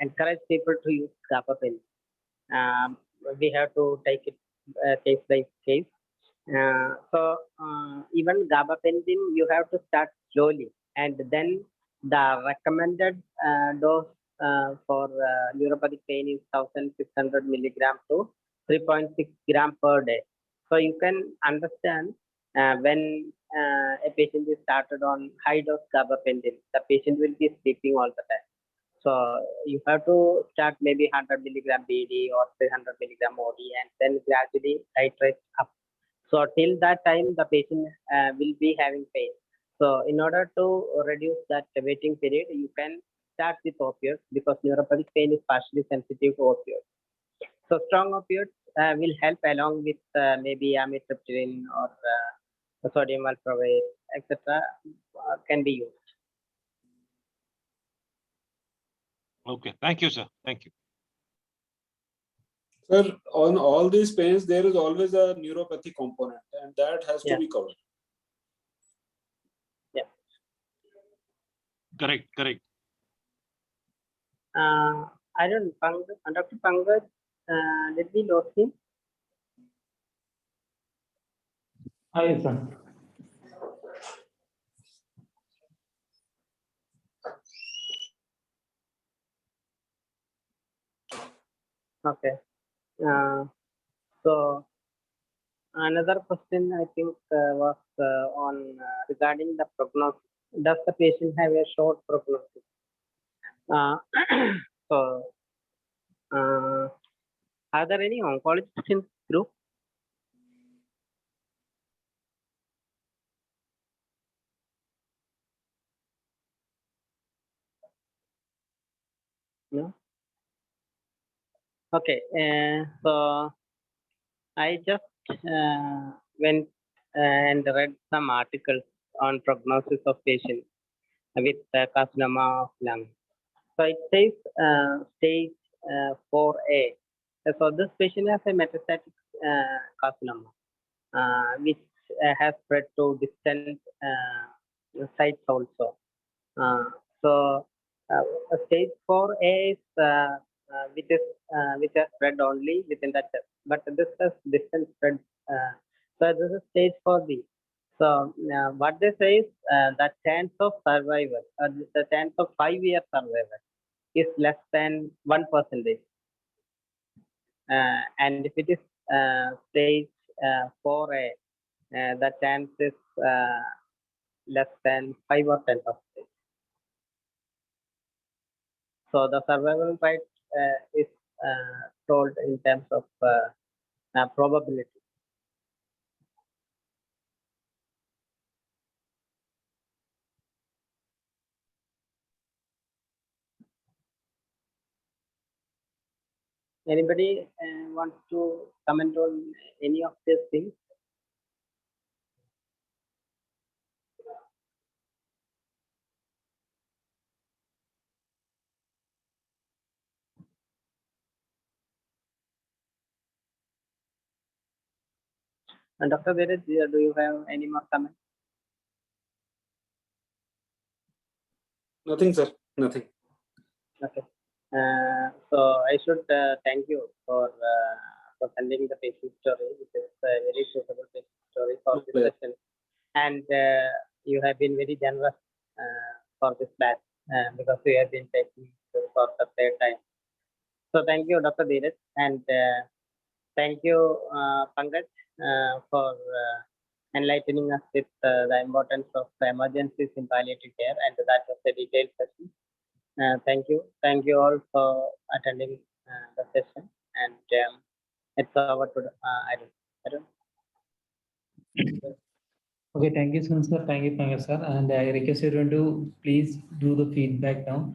encourage people to use gabapentin. We have to take it case by case. Even gabapentin, you have to start slowly, and then the recommended dose for neuropathic pain is 1,600 milligram to 3.6 gram per day. So you can understand when a patient is started on high dose gabapentin, the patient will be sleeping all the time. So you have to start maybe 100 milligram BD or 300 milligram OD, and then gradually titrate up. So till that time, the patient will be having pain. So in order to reduce that waiting period, you can start with opioids because neuropathic pain is partially sensitive to opioids. So strong opioids will help along with maybe amitriptyline or sodium valproate, etc. Can be used. Okay, thank you, sir. Thank you. Sir, on all these pains, there is always a neuropathy component, and that has to be covered. Yeah. Correct. I don't, Dr. Pankaj, did we lose him? Hi, sir. Okay. So another question I think was on regarding the prognosis. Does the patient have a short prognosis? Uh, so, are there any oncologists in this group? No. Okay. So I just went and read some articles on prognosis of patients with carcinoma of lung. So it says stage 4A. So this patient has a metastatic carcinoma, which has spread to distant sites also. So stage 4A is which has spread only within the chest, but this has distant spread. So this is stage 4B. So what they say is the chance of survival, the chance of 5-year survival is less than 1%. And if it is stage 4A, the chance is less than 5 or 10%. So the survival rate is told in terms of probability. Anybody wants to comment on any of these things? And Dr. Veeraj, do you have any more comments? Nothing, sir. Nothing. Okay. So I should thank you for sending the patient story, which is a very suitable patient story for this Okay. session. And you have been very generous for this batch because we have been taking this for the third time. So thank you, Dr. Dheeraj, and thank you, Pankaj, for enlightening us with the importance of emergencies in palliative care, and that was a detailed session. Thank you. Thank you all for attending the session. And it's over to Arun. Okay, thank you so much, sir. Thank you, sir. And I request everyone to please do the feedback now.